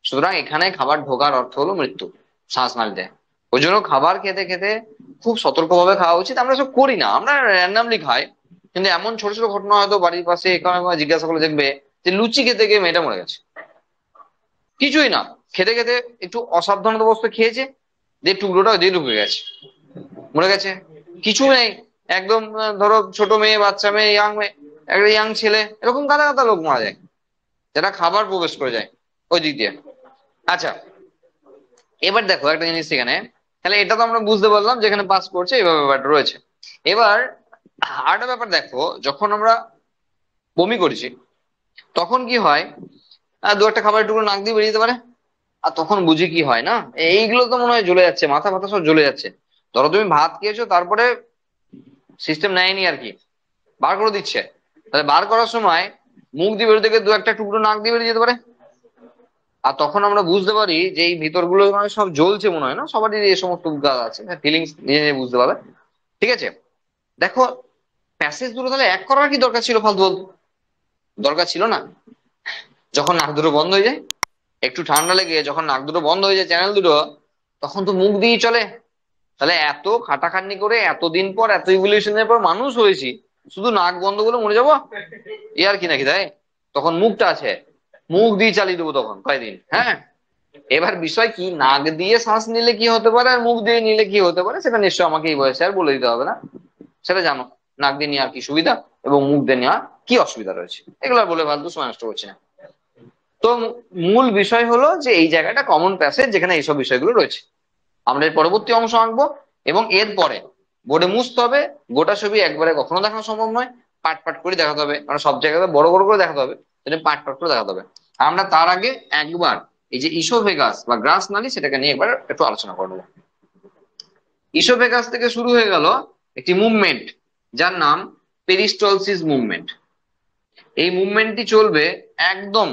সুতরাং এখানে খাবার ঢোকার অর্থ হলো মৃত্যু শ্বাসনালীতে। ওই জন্য খাবার খেতে খেতে খুব সতর্কভাবে খাওয়া উচিত। আমরা সব করি না, আমরা র্যান্ডামলি খাই। কিন্তু এমন ছোট ছোট ঘটনা হয়তো বাড়ির পাশে এখানে ওখানে জিজ্ঞাসা করলে দেখবে যে লুচি খেতে গিয়ে মেয়েটা মরে গেছে, কিছুই না, খেতে খেতে একটু অসাবধানতাবশত খেয়েছে, দিয়ে টুকরোটা দিয়ে ঢুকে গেছে, মরে গেছে। কিছু নেই, একদম ধরো ছোট মেয়ে, বাচ্চা মেয়ে, ইয়াং মেয়ে, একটা ইয়াং ছেলে, এরকম গাদা গাদা লোক মারা যায় যারা খাবার প্রবেশ করে যায় ওই দিক দিয়ে। আচ্ছা, এবার দেখো একটা জিনিস এখানে, তাহলে এটা তো আমরা বুঝতে পারলাম যেখানে পাস করছে এইভাবে ব্যাপারটা রয়েছে। এবার আরেকটা ব্যাপার দেখো, যখন আমরা বমি করেছি তখন কি হয়? দু একটা খাবারের টুকরো নাক দিয়ে বেরিয়ে যেতে পারে। আর তখন বুঝি কি হয় না, এইগুলো তো মনে হয় জ্বলে যাচ্ছে, মাথা ফাথা সব জ্বলে যাচ্ছে। ধরো তুমি ভাত খেয়েছো, তারপরে সিস্টেম নেয়নি আর কি, বার করে দিচ্ছে, তাহলে বার করার সময় মুখ দিয়ে বেরোতে গিয়ে দু একটা টুকরো নাক দিয়ে বেরিয়ে যেতে পারে। আর তখন আমরা বুঝতে পারি যে এই ভিতরগুলো মানে সব জ্বলছে, মনে হয় না সবারই এই সমস্ত উদ্গার আছে, ফিলিংস নিজে নিজে বুঝতে পারবে। ঠিক আছে, দেখো প্যাসেজ দুটো তাহলে এক করার কি দরকার ছিল? ফালতু বলতো, দরকার ছিল না। যখন নাক দুটো বন্ধ হয়ে যায়, একটু ঠান্ডা লেগে যখন নাক দুটো বন্ধ হয়ে যায় চ্যানেল দুটো, তখন তো মুখ দিয়েই চলে। তাহলে এত খাটাখাটনি করে এতদিন পর এত ইভলিউশনের পর মানুষ হয়েছি, শুধু নাক বন্ধ করে মরে যাবো? এ আর কি নাকি তাই? তখন মুখটা আছে, মুখ দিয়ে চালিয়ে দেবো তখন কয়দিন। হ্যাঁ, এবার বিষয় কি, নাক দিয়ে শ্বাস নিলে কি হতে পারে আর মুখ দিয়ে নিলে কি হতে পারে, সেটা নিশ্চয় আমাকে এই বয়সে আর বলে দিতে হবে না, সেটা জানো। নাক দিয়ে নেওয়ার কি সুবিধা এবং মুখ দিয়ে নেওয়ার কি অসুবিধা রয়েছে, এগুলো আর বলে ফালতু সময় নষ্ট করছি না। তো মূল বিষয় হলো যে এই জায়গাটা কমন প্যাসেজ যেখানে এইসব বিষয়গুলো রয়েছে। আমরা এর পরবর্তী অংশ আঁকবো এবং এরপরে বোর্ডে মুছতে হবে। গোটা ছবি একবারে কখনো দেখানো সম্ভব নয়, পাট পাট করে দেখাতে হবে, কারণ সব জায়গাতে বড় বড় করে দেখাতে হবে, সেটা পাট পাট করে দেখাতে হবে। আমরা তার আগে একবার এই যে ইসোফেগাস বা গ্রাস নালী, সেটাকে নিয়ে একবার একটু আলোচনা করবো। ইসোফেগাস থেকে শুরু হয়ে গেল একটি মুভমেন্ট, যার নাম পেরিস্টলসিস মুভমেন্ট। এই মুভমেন্টটি চলবে একদম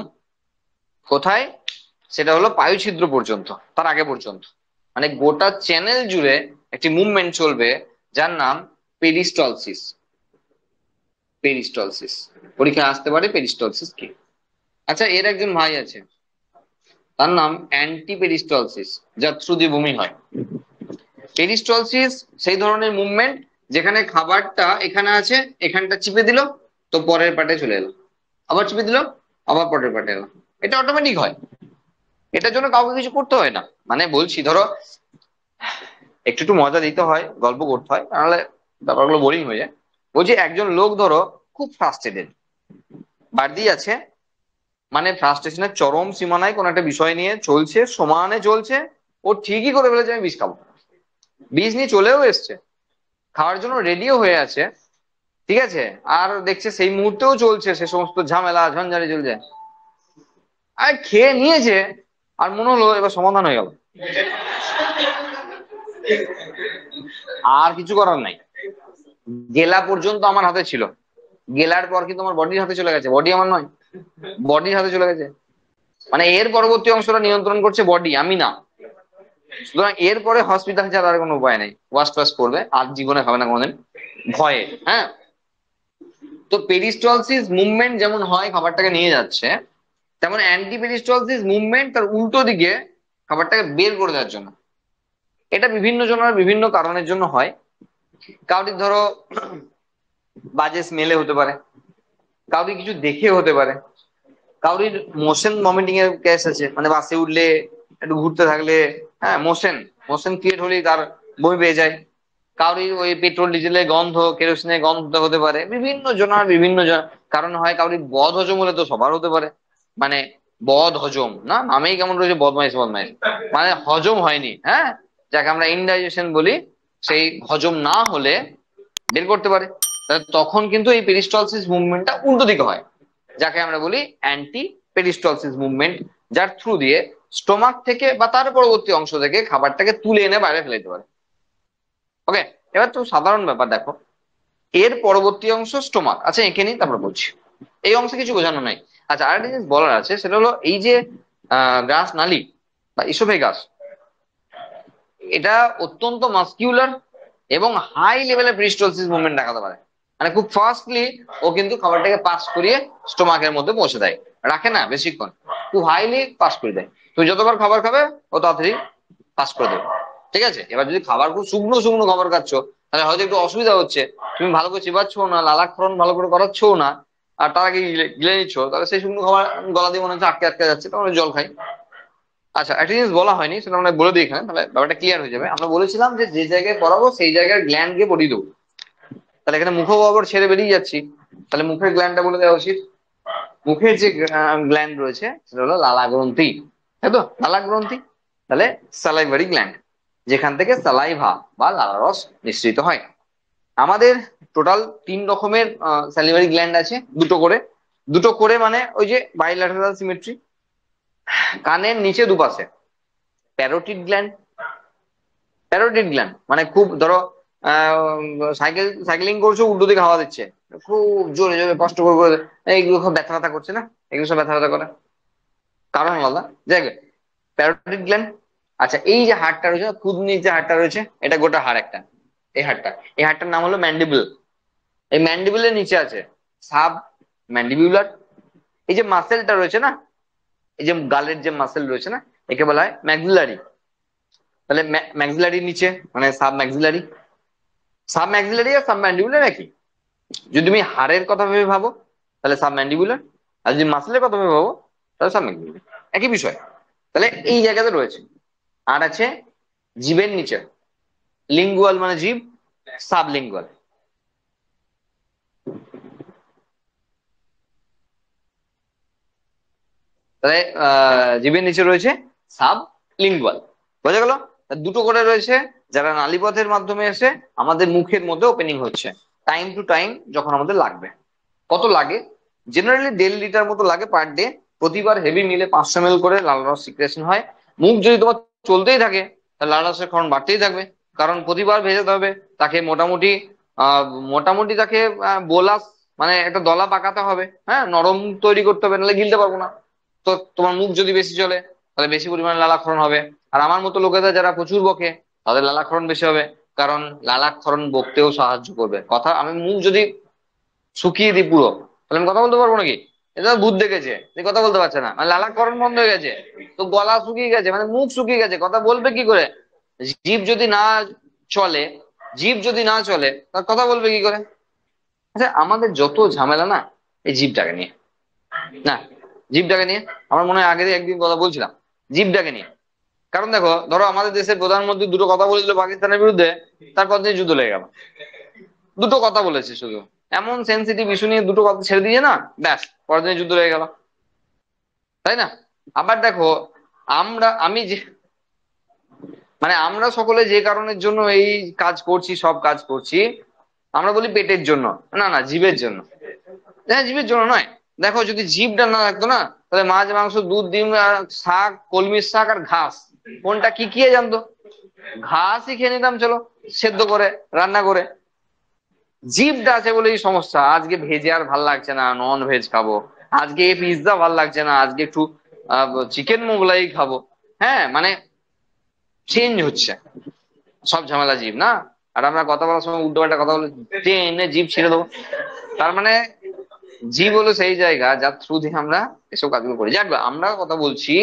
কোথায়, সেটা হলো পায়ুছিদ্র পর্যন্ত, তার আগে পর্যন্ত, মানে গোটা চ্যানেল জুড়ে একটি মুভমেন্ট চলবে যার নাম পেরিস্টলসিস। পেরিস্টলসিস পরীক্ষায় আসতে পারে, পেরিস্টলসিস কি? আচ্ছা, এর একজন ভাই আছে, তার নাম অ্যান্টি পেরিস্টলসিস, যার থ্রু দিয়ে বমি হয়। পেরিস্টলসিস সেই ধরনের মুভমেন্ট যেখানে খাবারটা এখানে আছে, এখানটা চিপে দিল, তো পরের পাটে চলে এলো, আবার চিপে দিল, আবার পরের পাটে এলো। এটা অটোমেটিক হয়, এটার জন্য কাউকে কিছু করতে হয় না। মানে বলছি, ধরো একটু একটু মজা দিতে হয়, গল্প করতে হয়, তাহলে ব্যাপারগুলো বোরিং হয়ে যায়। বলছি, একজন লোক ধরো খুব ফ্রাস্ট্রেটেড, বাড়তি আছে, মানে ফ্রাস্ট্রেশনের চরম সীমানায় কোন একটা বিষয় নিয়ে চলছে, সমানে চলছে, ও ঠিকই করে ফেলেছে আমি বিষ খাবো, বিষ নিয়ে চলেও এসছে, খাওয়ার জন্য রেডিও হয়ে আছে। ঠিক আছে, আর দেখছে সেই মুহূর্তেও চলছে সে সমস্ত ঝামেলা ঝঞ্ঝালি চলছে, আর খেয়ে নিয়েছে, আর মনে হলো এবার সমাধান হয়ে গেল, আর কিছু করার নাই। গেলা পর্যন্ত আমার হাতে ছিল, গেলার পর কিন্তু আমার বডির হাতে চলে গেছে, বডি আমার নয়, বডির হাতে চলে গেছে। মানে এর পরবর্তী অংশটা নিয়ন্ত্রণ করছে বডি, আমি না। সুতরাং এরপরে হসপিটাল ছাড়া আর কোনো উপায় নেই, ওয়াশ টাশ করবে, আর জীবনে হবে না কোনোদিন, ভয়ে। হ্যাঁ, তো পেরিস্টলসিস মুভমেন্ট যেমন হয় খাবারটাকে নিয়ে যাচ্ছে, তেমন অ্যান্টি পেরিস্টলসিস মুভমেন্ট তার উল্টো দিকে খাবারটাকে বের করে দেওয়ার জন্য। এটা বিভিন্ন জনের বিভিন্ন কারণের জন্য হয়। কাউরির ধরো বাজে স্মেলে হতে পারে, কাউরি কিছু দেখে হতে পারে, কাউরির মোশন ভমিটিং এর কেস আছে, মানে বাসে উঠলে একটু ঘুরতে থাকলে, হ্যাঁ মোশন মোশন ক্রিয়েট হলেই তার বমি পেয়ে যায়। কারোর ওই পেট্রোল ডিজেলের গন্ধ, কেরোসিনের গন্ধ হতে পারে, বিভিন্ন জনের বিভিন্ন কারণ হয়। কারোর বদ হজম হলে তো সবার হতে পারে, মানে বদ হজম না, নামেই কেমন রয়েছে বদমাইশ বদমাইশ, মানে হজম হয়নি, হ্যাঁ, যাকে আমরা ইনডাইজেশন বলি, সেই হজম না হলে বের করতে পারে। তখন কিন্তু এই পেরিস্টলসিস মুভমেন্টটা উল্টো দিকে হয়, যাকে আমরা বলি অ্যান্টি পেরিস্টলসিস মুভমেন্ট, যার থ্রু দিয়ে স্টোমাক থেকে বা তার পরবর্তী অংশ থেকে খাবারটাকে তুলে এনে বাইরে ফেলে দিতে পারে। ওকে, এবার তো সাধারণ ব্যাপার দেখো, এর পরবর্তী অংশ স্টোমাক, আচ্ছা এঁকে নিই তারপর বলছি, এই অংশে কিছু বোঝানো নাই। আচ্ছা আরেকটা জিনিস বলার আছে, সেটা হলো এই যে গ্রাস নালী বা ইসোফেগাস, এটা অত্যন্ত মাস্কিউলার এবং হাই লেভেলের পেরিস্টালসিস মুভমেন্ট দেখাতে পারে। মানে খুব ফাস্টলি ও কিন্তু খাবারটাকে পাস করিয়ে স্টোমাকের মধ্যে পৌঁছে দেয়, রাখে না বেশিক্ষণ, খুব হাইলি পাস করে দেয়। তুমি যতবার খাবার খাবে ও তাড়াতাড়ি পাস করে দেবে। ঠিক আছে, এবার যদি খাবার খুব শুকনো শুকনো খাবার খাচ্ছ, তাহলে হয়তো একটু অসুবিধা হচ্ছে, তুমি ভালো করে চিবাচ্ছ না, লালাক্ষরণ ভালো করে করাচ্ছ না, আর তার আগে গিলে গিলে নিচ্ছ, তাহলে সেই শুকনো খাবার গলা দিয়ে মনে হচ্ছে আটকে আটকে যাচ্ছে, তখন জল খাই। আচ্ছা একটা জিনিস বলা হয়নি, সেটা আমরা বলে দিই এখানে, তাহলে ব্যাপারটা ক্লিয়ার হয়ে যাবে। আমরা বলেছিলাম যে যে জায়গায় পড়াবো সেই জায়গার গ্ল্যান্ড গিয়ে পড়িয়ে দেবো, তাহলে এখানে মুখ বরাবর ছেড়ে বেরিয়ে যাচ্ছি, তাহলে মুখের গ্ল্যান্ডটা বলে দেওয়া উচিত। মুখের যে গ্ল্যান্ড রয়েছে সেটা হলো লালা গ্রন্থি, তাই তো, লালা গ্রন্থি, তাহলে স্যালাইভারি গ্ল্যান্ড, যেখান থেকে স্যালাইভা বা লালা রস নিঃসৃত হয়। আমাদের টোটাল 3 রকমের স্যালিভারি গ্ল্যান্ড আছে, দুটো করে, দুটো করে মানে ওই যে বাইল্যাটারাল সিমেট্রি, কানের নিচে দুপাশে প্যারোটিড গ্ল্যান্ড। প্যারোটিড গ্ল্যান্ড মানে খুব ধরো সাইকেলিং করছো, উল্টো দিকে হাওয়া দিচ্ছে, খুব জোরে জোরে কষ্ট করে করে, এইগুলো খুব ব্যথা ব্যথা করছে না, এগুলো সব ব্যথা ব্যথা করে, কারণ আলাদা। যাই হোক, প্যারোটিড গ্ল্যান্ড। আচ্ছা এই যে হাড়টা রয়েছে, কুদনির যে হাড়টা রয়েছে, এটা গোটা হাড় একটা, এই হাড়টা, এই হাড়টার নাম হলো ম্যান্ডিবল। এই ম্যান্ডিবলের নিচে আছে সাব ম্যান্ডিবিউলার। এই যে মাসেলটা রয়েছে না, এই যে গালের যে মাসেল রয়েছে না, একে বলা হয় ম্যাক্সিলারি। তাহলে ম্যাক্সিলারির নিচে মানে সাব ম্যাক্সিলারি। সাব ম্যাক্সিলারি আর সাব ম্যান্ডিবুলার একই। যদি তুমি হাড়ের কথা ভেবে ভাবো তাহলে সাব ম্যান্ডিবুলার, আর যদি মাসেলের কথা ভেবে ভাবো তাহলে সাব ম্যাক্সিলারি, একই বিষয়। তাহলে এই জায়গাতে রয়েছে। আর আছে জিভের নিচে, লিঙ্গুয়াল মানে জিভ, সাব লিঙ্গুয়াল। তাহলে জিভের নিচে রয়েছে সাব লিঙ্গুয়াল, বোঝা গেল? দুটো করে রয়েছে, যারা নালীপথের মাধ্যমে এসে আমাদের মুখের মধ্যে ওপেনিং হচ্ছে টাইম টু টাইম যখন আমাদের লাগবে। কত লাগে? জেনারেলি 1.5 লিটার মতো লাগে পার ডে। প্রতিবার হেভি মিলে 500 ml করে লাল রস সিক্রেশন হয়। মুখ যদি তোমার চলতেই থাকে তাহলে লাল রসের ক্ষরণ বাড়তেই থাকবে, কারণ প্রতিবার ভেজাতে হবে তাকে। মোটামুটি মোটামুটি তাকে বোলাস মানে একটা দলা পাকাতে হবে, হ্যাঁ, নরম তৈরি করতে হবে, নাহলে গিলতে পারবো না। তো তোমার মুখ যদি বেশি চলে তাহলে বেশি পরিমাণে লালাক্ষরণ হবে। আর আমার মতো লোকেদের যারা প্রচুর বকে তাদের লালাক্ষরণ বেশি হবে, কারণ লালাক্ষরণ বকতেও সাহায্য করবে। কথা, আমি মুখ যদি শুকিয়ে দিই পুরো, তাহলে আমি কথা বলতে পারবো নাকি? এটা ভূত দেখেছে, যে কথা বলতে পারছে না, মানে লালাক্ষরণ বন্ধ হয়ে গেছে, তো গলা শুকিয়ে গেছে, মানে মুখ শুকিয়ে গেছে, কথা বলবে কি করে? জীব যদি না চলে, জীব যদি না চলে তার কথা বলবে কি করে? আচ্ছা আমাদের যত ঝামেলা না এই জীবটাকে নিয়ে, না জীবটাকে নিয়ে, আমার মনে হয় আগে একদিন কথা বলছিলাম জীবটাকে নিয়ে। কারণ দেখো, ধরো আমাদের দেশের প্রধানমন্ত্রী দুটো কথা বলে দিল পাকিস্তানের বিরুদ্ধে, তারপর দিয়ে যুদ্ধ লেগে গেল। দুটো কথা বলেছে শুধু, এমন সেন্সিটিভ ইস্যু নিয়ে দুটো কথা ছেড়ে দিয়ে না, ব্যাস পরের দিনে যুদ্ধ লেগে গেল, তাই না? আবার দেখো, আমি যে মানে আমরা সকলে যে কারণের জন্য এই কাজ করছি, সব কাজ করছি, আমরা বলি পেটের জন্য, না না জীবের জন্য। হ্যাঁ জীবের জন্য নয়। দেখো যদি জীবটা না থাকতো না, তাহলে মাছ মাংস দুধ ডিম আর শাক, কলমির শাক আর ঘাস, কোনটা কি কি জানতো? ঘাসই খেয়ে নিতাম, চলো সেদ্ধ করে রান্না করে। জিভটা আছে বলে এই সমস্যা, আজকে ভেজে আর ভাল লাগছে না, নন ভেজ খাবো, আজকে পিৎজা ভাল লাগছে না, আজকে একটু চিকেন মোগলাই খাবো, হ্যাঁ, মানে চেঞ্জ হচ্ছে সব ঝামেলা জিভ না। আর আমরা কথা বলার সময় উল্টো পাল্টা কথা বলে টেনে জিভ ছিঁড়ে দেবো। তার মানে জীব হলো সেই জায়গা যার থ্রু দিয়ে আমরা এসব কাজগুলো করি। যাক আমরা কথা বলছি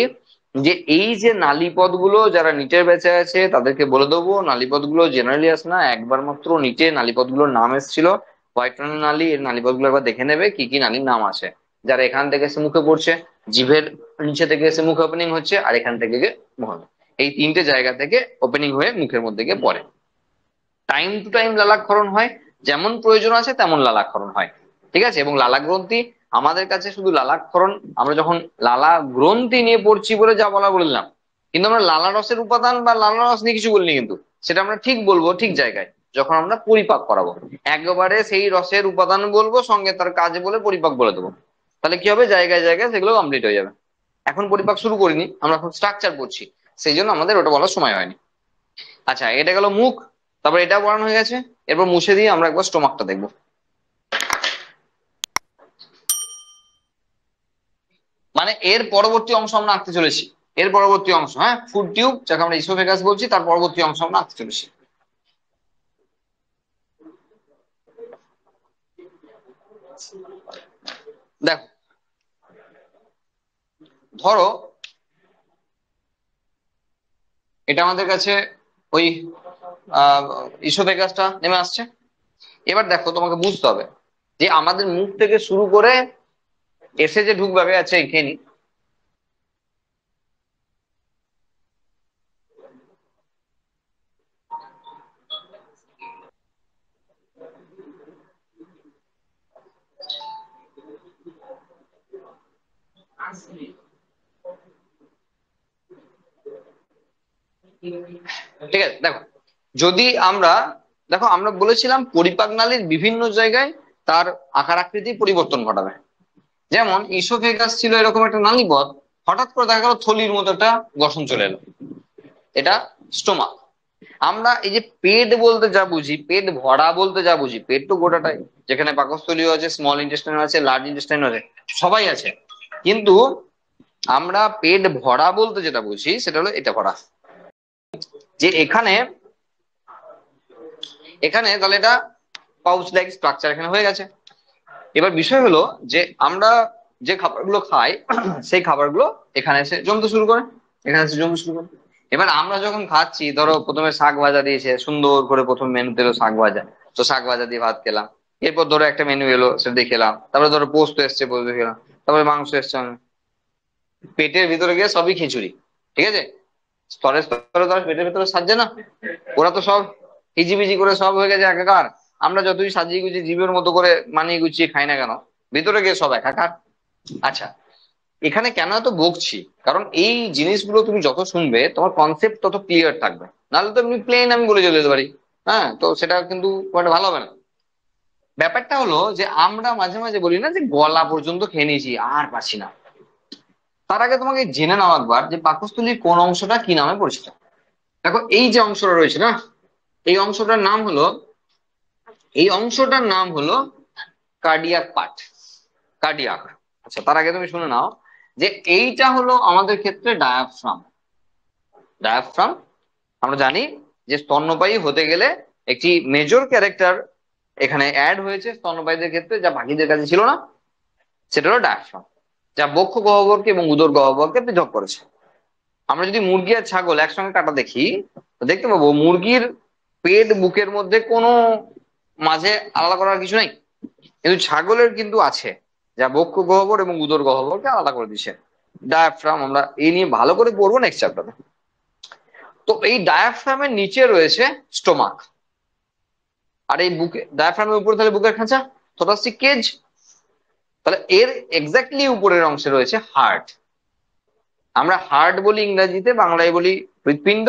যে এই যে নালীপথ গুলো, যারা নিটের ব্যাচে আছে তাদেরকে বলে দেবো, নালীপথ গুলো জেনারেলি আসে না, একবার মাত্র নিটে নালীপথ গুলোর নাম এসেছিল হোয়াইট নালী। এর নালীপথ গুলো একবার দেখে নেবে কি কি নালীর নাম আছে, যারা এখান থেকে এসে মুখে পড়ছে, জিভের নিচে থেকে এসে মুখে ওপেনিং হচ্ছে, আর এখান থেকে গিয়ে মুখে, এই 3টে জায়গা থেকে ওপেনিং হয়ে মুখের মধ্যে গিয়ে পড়ে। টাইম টু টাইম লালাক্ষরণ হয়, যেমন প্রয়োজন আছে তেমন লালাক্ষরণ হয়। ঠিক আছে, এবং লালা গ্রন্থি আমাদের কাছে শুধু লালাক্ষরণ, আমরা যখন লালা গ্রন্থি নিয়ে পড়ছি বলে যা বলা বললাম, কিন্তু আমরা লালা রসের উপাদান বা লালা রস নিয়ে কিছু বলিনি কিন্তু। সেটা আমরা ঠিক বলবো ঠিক জায়গায়, যখন আমরা পরিপাক করাবো একবারে সেই রসের উপাদান বলবো, সঙ্গে তার কাজ বলে পরিপাক বলে দেবো। তাহলে কি হবে, জায়গায় জায়গায় সেগুলো কমপ্লিট হয়ে যাবে। এখন পরিপাক শুরু করিনি, আমরা এখন স্ট্রাকচার পড়ছি, সেই জন্য আমাদের ওটা বলার সময় হয়নি। আচ্ছা, এটা গেল মুখ, তারপর এটা পড়ানো হয়ে গেছে। এরপর মুছে দিয়ে আমরা একবার স্টোমাকটা দেখবো। মানে এর পরবর্তী অংশ আমরা আঁকতে চলেছি। এর পরবর্তী অংশ, হ্যাঁ, ফুড টিউব যাকে আমরা ইসোফেগাস বলছি, তার পরবর্তী অংশ আমরা আঁকতে চলেছি। দেখো, ধরো এটা আমাদের কাছে ওই ইসোফেগাসটা নেমে আসছে। এবার দেখো, তোমাকে বুঝতে হবে যে আমাদের মুখ থেকে শুরু করে এসে যে ঢুকবে, আছে এখানে। ঠিক আছে, দেখো, যদি আমরা, দেখো আমরা বলেছিলাম পরিপাক নালীর বিভিন্ন জায়গায় তার আকার আকৃতি পরিবর্তন ঘটাবে। যেমন ইসোফেগাস ছিল এরকম একটা নালীপথ, হঠাৎ করে দেখা গেল থলির মতো একটা গঠন চলে এলো, এটা স্টোমাক। আমরা এই যে পেট বলতে যা বুঝি, পেট ভরা বলতে যা বুঝি, পেট তো গোটাটাই, যেখানে পাকস্থলীও আছে, স্মল ইন্টেস্টাইন আছে, লার্জ ইন্টেস্টাইন আছে, সবাই আছে। কিন্তু আমরা পেট ভরা বলতে যেটা বুঝি সেটা হলো এটা ভরা, যে এখানে, এখানে তাহলে এটা পাউচ লাইক স্ট্রাকচার এখানে হয়ে গেছে। এবার বিষয় হলো যে আমরা যে খাবারগুলো খাই সেই খাবারগুলো এখানে এসে জমতে শুরু করে, এখানে এসে জমতে শুরু করে। এবার আমরা যখন খাচ্ছি, ধরো প্রথমে শাক ভাজা দিয়েছে, সুন্দর করে প্রথম মেনু দিল শাক ভাজা, তো শাক ভাজা দিয়ে ভাত খেলাম। এরপর ধরো একটা মেনু এলো, সেটা দিয়ে খেলাম। তারপরে ধরো পোস্ত এসছে, পোস্ত দিয়ে খেলাম। তারপরে মাংস এসছে, পেটের ভিতরে গিয়ে সবই খিচুড়ি। ঠিক আছে, স্তরে স্তরে তো আর পেটের ভিতরে সাজছে না, ওরা তো সব হিজিবিজি করে সব হয়ে গেছে একাকার। আমরা যতই সাজিয়ে গুছিয়ে জীবের মতো করে মানিয়ে গুছিয়ে খাই না কেন, ভিতরে গিয়ে সব একাকার। আচ্ছা, এখানে কেন এত বকছি, কারণ এই জিনিসগুলো তুমি যত শুনবে তোমার কনসেপ্ট তত ক্লিয়ার থাকবে। নাহলে তো এমনি প্লেন আমি বলে চলে যেতে পারি, হ্যাঁ, তো সেটা কিন্তু খুব একটা ভালো হবে না। ব্যাপারটা হলো যে আমরা মাঝে মাঝে বলি না যে গলা পর্যন্ত খেয়ে নিয়েছি আর পাচ্ছি না। তার আগে তোমাকে জেনে নাও একবার যে পাকস্থলীর কোন অংশটা কি নামে পরিচিত। দেখো, এই যে অংশটা রয়েছে না, এই অংশটার নাম হলো, এই অংশটার নাম হলো কার্ডিয়াক পার্ট, কার্ডিয়াক। আচ্ছা, তার আগে তুমি শুনে নাও যে এইটা হলো আমাদের ক্ষেত্রে ডায়াফ্রাম। ডায়াফ্রাম আমরা জানি যে স্তন্যপায়ী হতে গেলে একটি মেজর ক্যারেক্টার এখানে অ্যাড হয়েছে স্তন্যপায়ীদের ক্ষেত্রে, যা বাকিদের কাছে ছিল না, সেটা হলো ডায়াফ্রাম, যা বক্ষ গহ্বরকে এবং উদর গহ্বরকে পৃথক করেছে। আমরা যদি মুরগি আর ছাগল একসঙ্গে কাটা দেখি, তো দেখতে পাবো মুরগির পেট বুকের মধ্যে কোনো মাঝে আলাদা করার কিছু নেই, কিন্তু ছাগলের কিন্তু আছে, যা বক্ষ গহ্বর এবং উদর গহ্বরকে আলাদা করে দিচ্ছে। ডায়াফ্রাম আমরা এই নিয়ে ভালো করে পড়বো নেক্সট চ্যাপ্টারে। তো এই ডায়াফ্রামের নিচে রয়েছে স্টোমাক, আর এই বুকে ডায়াফ্রামের উপরে তাহলে বুকের খাঁচা, থোরাসিক কেজ। তাহলে এর এক্স্যাক্টলি উপরের অংশে রয়েছে হার্ট। আমরা হার্ট বলি ইংরেজিতে, বাংলায় বলি হৃৎপিণ্ড।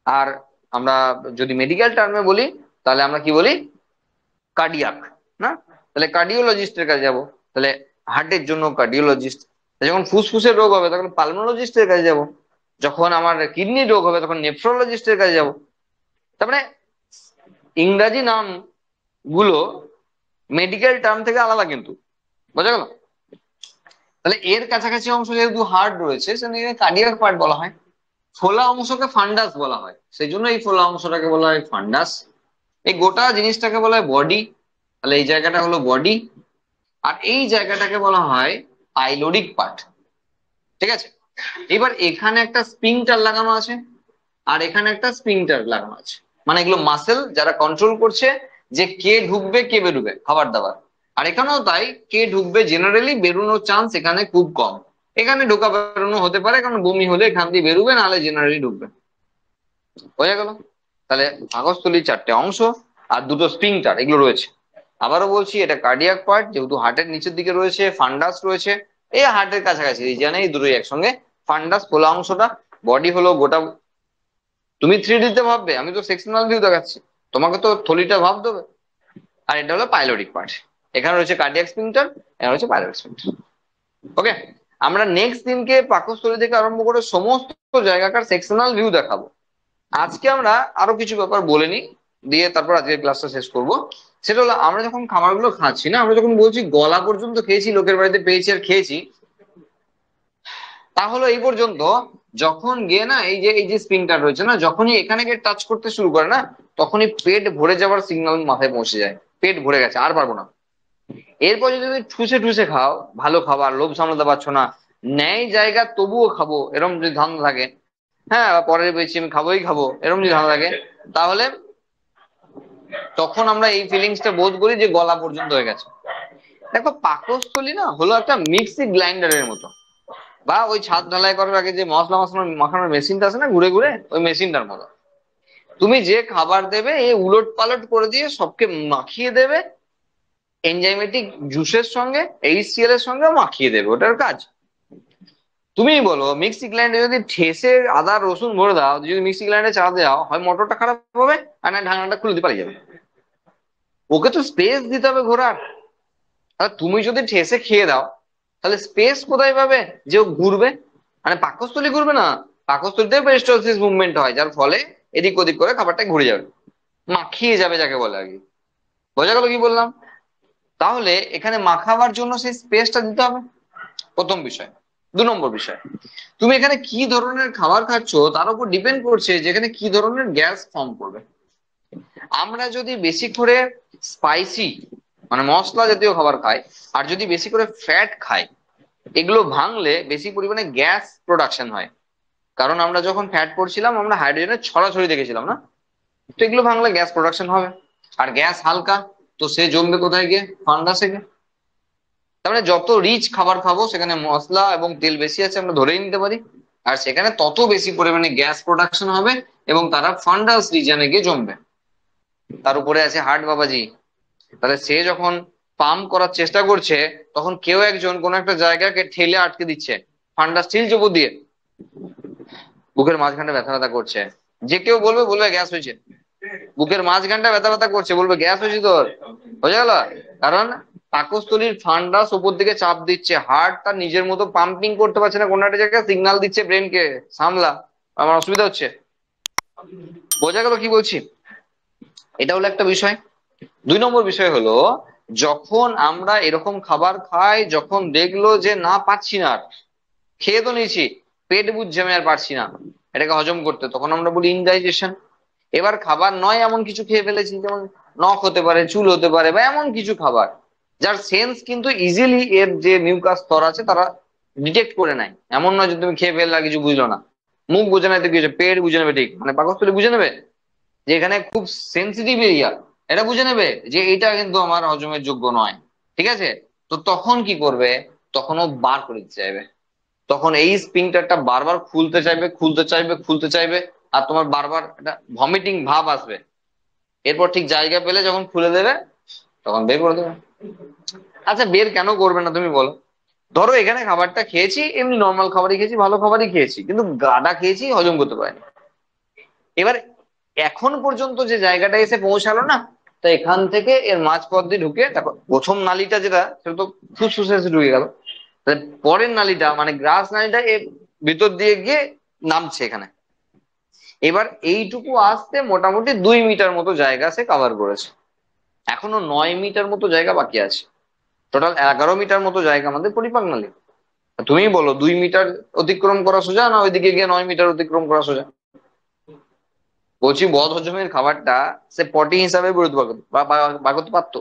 আর আমরা যদি মেডিকেল টার্মে বলি তাহলে আমরা কি বলি, কার্ডিয়াক, না? তাহলে কার্ডিওলজিস্টের কাছে যাব, তাহলে হার্টের জন্য কার্ডিওলজিস্ট। যখন ফুসফুসের রোগ হবে তখন পালমোলজিস্টের কাছে যাব, যখন আমার কিডনির রোগ হবে তখন নেফ্রোলজিস্টের কাছে যাব। তার মানে ইংরাজি নাম গুলো মেডিকেল টার্ম থেকে আলাদা কিন্তু, বোঝা গেল? তাহলে এর কাছাকাছি অংশ যেহেতু হার্ট রয়েছে, সেটাকে কার্ডিয়াক পার্ট বলা হয়। ফোলা অংশকে ফান্ডাস বলা হয়, সেই জন্য এই ফোলা অংশটাকে বলা হয় ফান্ডাস। এই গোটা জিনিসটাকে বলা হয় বডি, তাহলে এই জায়গাটা হলো বডি। আর এই জায়গাটাকে বলা হয় পাইলোরিক পার্ট। ঠিক আছে, এবার এখানে একটা স্পিংটার লাগানো আছে, আর এখানে একটা স্পিংটার লাগানো আছে, মানে এগুলো মাসেল যারা কন্ট্রোল করছে যে কে ঢুকবে কে বেরোবে খাবার দাবার। আর এখানেও তাই, কে ঢুকবে জেনারেলি, বেরোনোর চান্স এখানে খুব কম। এখানে ঢোকা বেরোনো হতে পারে, কারণ বমি হলে এখান দিয়ে বেরোবে, নাহলে জেনারেলি ঢুকবে। বোঝা গেল? তাহলে পাকস্থলীর 4টে অংশ আর 2টো স্পিংটার এগুলো রয়েছে। আবারও বলছি, এটা কার্ডিয়াক পার্ট, যেহেতু হার্টের নিচের দিকে রয়েছে, ফান্ডাস রয়েছে এই হার্টের কাছাকাছি রিজিয়নে, এই দুটোই একসঙ্গে। ফান্ডাস খোলা অংশটা, বডি হলো গোটা। তুমি 3D তে ভাববে, আমি তো সেকশনাল ভিউ দেখাচ্ছি, তোমাকে তো থলিটা ভাবতে হবে। আর এটা হলো পাইলোরিক পার্ট, এখানে রয়েছে কার্ডিয়াক স্পিংটার, এখানে রয়েছে পাইলোরিক স্পিংটার। ওকে, আমরা নেক্সট দিনকে পাকস্থলী থেকে আরম্ভ করে সমস্ত জায়গাকার সেকশনাল ভিউ দেখাবো। আজকে আমরা আরো কিছু ব্যাপার বলে নিই, দিয়ে তারপর আজকের ক্লাসটা শেষ করব। সেটা হলো, আমরা যখন খাবারগুলো খাচ্ছি না, আমরা যখন বলছি গলা পর্যন্ত খেয়েছি, লোকের বাড়িতে পেয়েছি আর খেয়েছি, তা হলো এই পর্যন্ত। যখন গিয়ে না এই যে স্পিংটার রয়েছে না, যখনই এখানে গিয়ে টাচ করতে শুরু করে না, তখনই পেট ভরে যাওয়ার সিগন্যাল মাথায় পৌঁছে যায়, পেট ভরে গেছে আর পারবো না। এরপর যদি তুমি ঠুসে ঠুসে খাও, ভালো খাবার, লোভ সামলাতে পারছো না, ন্যায় জায়গা তবুও খাবো এরকম যদি ধান্দা থাকে, হ্যাঁ পরের পেয়েছি আমি খাবোই খাবো এরকম যদি ধান্দা থাকে, তাহলে তখন আমরা এই ফিলিংসটা বোধ করি যে গলা পর্যন্ত হয়ে গেছে। দেখো, পাকস্থলী না হলো একটা মিক্সি গ্রাইন্ডারের মতো, বা ওই ছাদ ঢালাই করার আগে যে মশলা মশলা মাখানোর মেশিনটা আছে না ঘুরে ঘুরে, ওই মেশিনটার মতো। তুমি যে খাবার দেবে এ উলট পালট করে দিয়ে সবকে মাখিয়ে দেবে, এনজাইমেটিক জুসের সঙ্গে, এইচসিএল এর সঙ্গে মাখিয়ে দেবে, ওটার কাজ। তুমি বলো, মিক্সি গ্রাইন্ডারে যদি ঠেসে আদা রসুন ভরে দাও, যদি মিক্সি গ্রাইন্ডারে চালাতে যাও, হয় মোটরটা খারাপ হবে আর না ঢাকনাটা খুলে দিয়ে পালিয়ে যাবে। ওকে তো স্পেস দিতে হবে ঘোরার। আর তুমি যদি ঠেসে খেয়ে দাও, তাহলে স্পেস কোথায় পাবে যে ও ঘুরবে? মানে পাকস্থলী ঘুরবে না, পাকস্থলীতে পেরিস্টালসিস মুভমেন্ট হয়, যার ফলে এদিক ওদিক করে খাবারটা ঘুরে যাবে, মাখিয়ে যাবে যাকে বলে আর কি। বোঝা গেল কি বললাম? তাহলে এখানে মাখাবার জন্য সেই স্পেসটা দিতে হবে, প্রথম বিষয়। 2 নম্বর বিষয়, তুমি এখানে কি ধরনের খাবার খাচ্ছ তার উপর ডিপেন্ড করছে যে এখানে কি ধরনের গ্যাস ফর্ম করবে। আমরা যদি বেশি করে স্পাইসি মানে মশলা জাতীয় খাবার খাই, আর যদি বেশি করে ফ্যাট খাই, এগুলো ভাঙলে বেশি পরিমাণে গ্যাস প্রোডাকশন হয়। কারণ আমরা যখন ফ্যাট পড়ছিলাম, আমরা হাইড্রোজেনের ছড়াছড়ি দেখেছিলাম না, তো এগুলো ভাঙলে গ্যাস প্রোডাকশন হবে। আর গ্যাস হালকা, তো সে জমবে কোথায় গিয়ে? ফান্ডাসে গিয়ে। তার মানে যত রিচ খাবার খাবো, সেখানে মশলা এবং তেল বেশি আছে আমরা ধরেই নিতে পারি, আর সেখানে তত বেশি পরিমাণে গ্যাস প্রোডাকশন হবে এবং তারা ফান্ডাস রিজনে গিয়ে জমবে। তার উপরে আছে হার্ট বাবাজি, তাহলে সে যখন পাম্প করার চেষ্টা করছে, তখন কেউ একজন কোন একটা জায়গাকে ঠেলে আটকে দিচ্ছে, ফান্ডাস ঠেলছে উপর দিয়ে, বুকের মাঝখানটা ব্যথা ব্যথা করছে। যে কেউ বলবে, বলবে গ্যাস হয়েছে, বুকের মাঝখানটা ব্যথা ব্যথা করছে, বলবে গ্যাস হয়েছে তোর, বোঝা গেল? কারণ পাকস্থলীর ফান্ডাস উপর দিকে চাপ দিচ্ছে, হার্ট তার নিজের মতো পাম্পিং করতে পারছে না, কোন একটা জায়গায় সিগন্যাল দিচ্ছে ব্রেনকে, সামলা, আমার অসুবিধা হচ্ছে। বোঝা গেল কি বলছি? এটা হলো একটা বিষয়। 2 নম্বর বিষয় হলো, যখন আমরা এরকম খাবার খাই, যখন দেখলো যে না পাচ্ছি না আর, খেয়ে তো নিয়েছি, পেট বুঝছে আমি আর পারছি না এটাকে হজম করতে, তখন আমরা বলি ইনডাইজেশন। এবার খাবার নয় এমন কিছু খেয়ে ফেলেছি, যেমন নখ হতে পারে, চুল হতে পারে, বা এমন কিছু খাবার যার সেন্স কিন্তু ইজিলি এর যে মিউকাস স্তর আছে তারা ডিটেক্ট করে নেয়। এমন নয় যে তুমি খেয়ে ফেললা কিছু বুঝলো না, মুখ বুঝে নেয় তো কিছু, পেট বুঝে নেবে, ঠিক মানে পাকস্থলী বুঝে নেবে যে এখানে খুব সেন্সিটিভ এরিয়া, এটা বুঝে নেবে যে এটা কিন্তু আমার হজমের যোগ্য নয়। ঠিক আছে, তো তখন কি করবে? তখন ও বার করে দিতে চাইবে, তখন এই স্পিংটারটা বারবার খুলতে চাইবে, খুলতে চাইবে, খুলতে চাইবে, আর তোমার বারবার একটা ভমিটিং ভাব আসবে। এরপর ঠিক জায়গা পেলে যখন খুলে দেবে, তখন বের করে দেবে। আচ্ছা, বের কেন করবে না তুমি বলো? ধরো এখানে খাবারটা খেয়েছি, এমনি নর্মাল খাবারই খেয়েছি, ভালো খাবারই খেয়েছি, কিন্তু গাডা খেয়েছি, হজম করতে পারিনি। এবার এখন পর্যন্ত যে জায়গাটা এসে পৌঁছালো না, তো এখান থেকে এর মাঝপথ দিয়ে ঢুকে, দেখো প্রথম নালীটা যেটা, সেটা তো ফুসফুসে এসে ঢুকে গেল, পরের নালীটা মানে গ্রাস নালীটা এর ভিতর দিয়ে গিয়ে নামছে এখানে। এবার এইটুকু আসতে মোটামুটি 2 মিটার মতো জায়গা সে কভার করেছে, এখনো 9 মিটার মতো জায়গা বাকি আছে। টোটাল 11 মিটার মতো জায়গা আমাদের পরিপাক নালী। তুমি বলো, 2 মিটার অতিক্রম করা সোজা, না ওইদিকে গিয়ে 9 মিটার অতিক্রম করা সোজা? বলছি, বদ হজমের খাবারটা সে পটি হিসাবে বেরোতে পারতো বার করতে পারতো,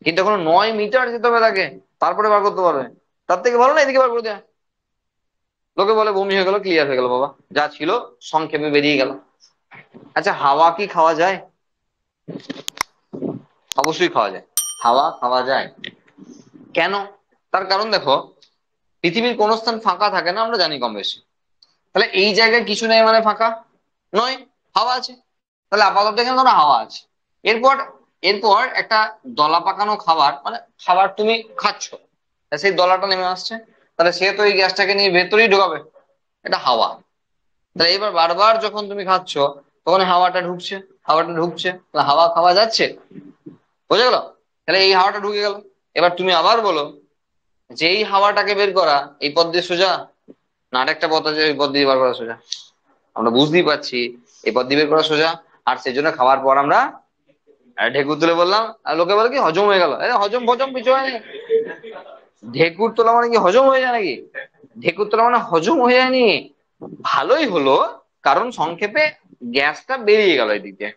কিন্তু এখন 9 মিটার যেতে হবে তাকে, তারপরে বার করতে পারবে। তার থেকে ভালো না এদিকে বার করে দেয়। লোকে বলে বমি হয়ে গেল, ক্লিয়ার হয়ে গেল, বাবা যা ছিল সংক্ষেপে বেরিয়ে গেল। আচ্ছা, হাওয়া কি খাওয়া যায়? অবশ্যই খাওয়া যায়, হাওয়া খাওয়া যায়। কেন? তার কারণ দেখো, পৃথিবীর কোন স্থান ফাঁকা থাকে না, আমরা জানি কম বেশি। তাহলে এই জায়গায় কিছু নেই মানে ফাঁকা নয়, হাওয়া আছে। তাহলে আপাতত এখানে ধরো হাওয়া আছে। এরপর এরপর একটা দলা পাকানো খাবার, মানে খাবার তুমি খাচ্ছ, সেই দলাটা নেমে আসছে, তাহলে সে তো এই গ্যাসটাকে নিয়ে ভেতরেই ঢোকাবে, এটা হাওয়া। তাহলে এবার বারবার যখন তুমি খাচ্ছ তখন হাওয়াটা ঢুকছে, হাওয়াটা ঢুকছে, তাহলে হাওয়া খাওয়া যাচ্ছে, বোঝা গেল? তাহলে এই হাওয়াটা ঢুকে গেল। এবার তুমি আবার বলো যে এই হাওয়াটাকে বের করা এই পথ দিয়ে সোজা, না আরেকটা পথ আছে এই পথ দিয়ে বার করা সোজা? আমরা বুঝতেই পারছি এই পথ দিয়ে বের করা সোজা। আর সেই জন্য খাওয়ার পর আমরা ঢেকুর তুলে বললাম, আর লোকে বলে কি হজম হয়ে গেল, হজম ফজম কিছু হয়নি। ঢেকুর তোলা মানে কি হজম হয়ে যায় নাকি? ঢেকুর তোলা মানে হজম হয়ে যায়নি, ভালোই হলো, কারণ সংক্ষেপে গ্যাসটা বেরিয়ে গেল এদিক দিয়ে,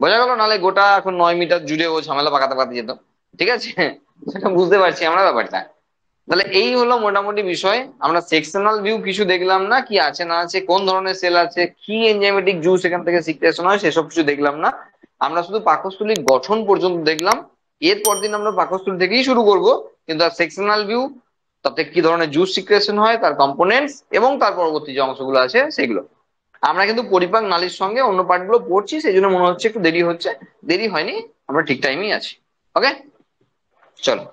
বোঝা গেল? নাহলে গোটা এখন 9 মিটার জুড়ে ও ঝামেলা পাকাতে পাকাতে যেত। ঠিক আছে, সেটা বুঝতে পারছি আমরা ব্যাপারটা। তাহলে এই হলো মোটামুটি বিষয়। আমরা সেকশনাল ভিউ কিছু দেখলাম না, কি আছে না আছে, কোন ধরনের সেল আছে, কি এনজাইমেটিক জুস এখান থেকে সিক্রেশন হয়, সেসব কিছু দেখলাম না। আমরা শুধু পাকস্থলীর গঠন পর্যন্ত দেখলাম। এরপর দিন আমরা পাকস্থলী থেকেই শুরু করব, কিন্তু আর সেকশনাল ভিউ, তাতে কি ধরনের জুস সিক্রেশন হয়, তার কম্পোনেন্টস এবং তার পরবর্তী যে অংশগুলো আছে সেগুলো। আমরা কিন্তু পরিপাক নালীর সঙ্গে অন্য পার্ট গুলো পড়ছি, সেই জন্য মনে হচ্ছে একটু দেরি হচ্ছে। দেরি হয়নি, আমরা ঠিক টাইমেই আছি। ওকে, চলো।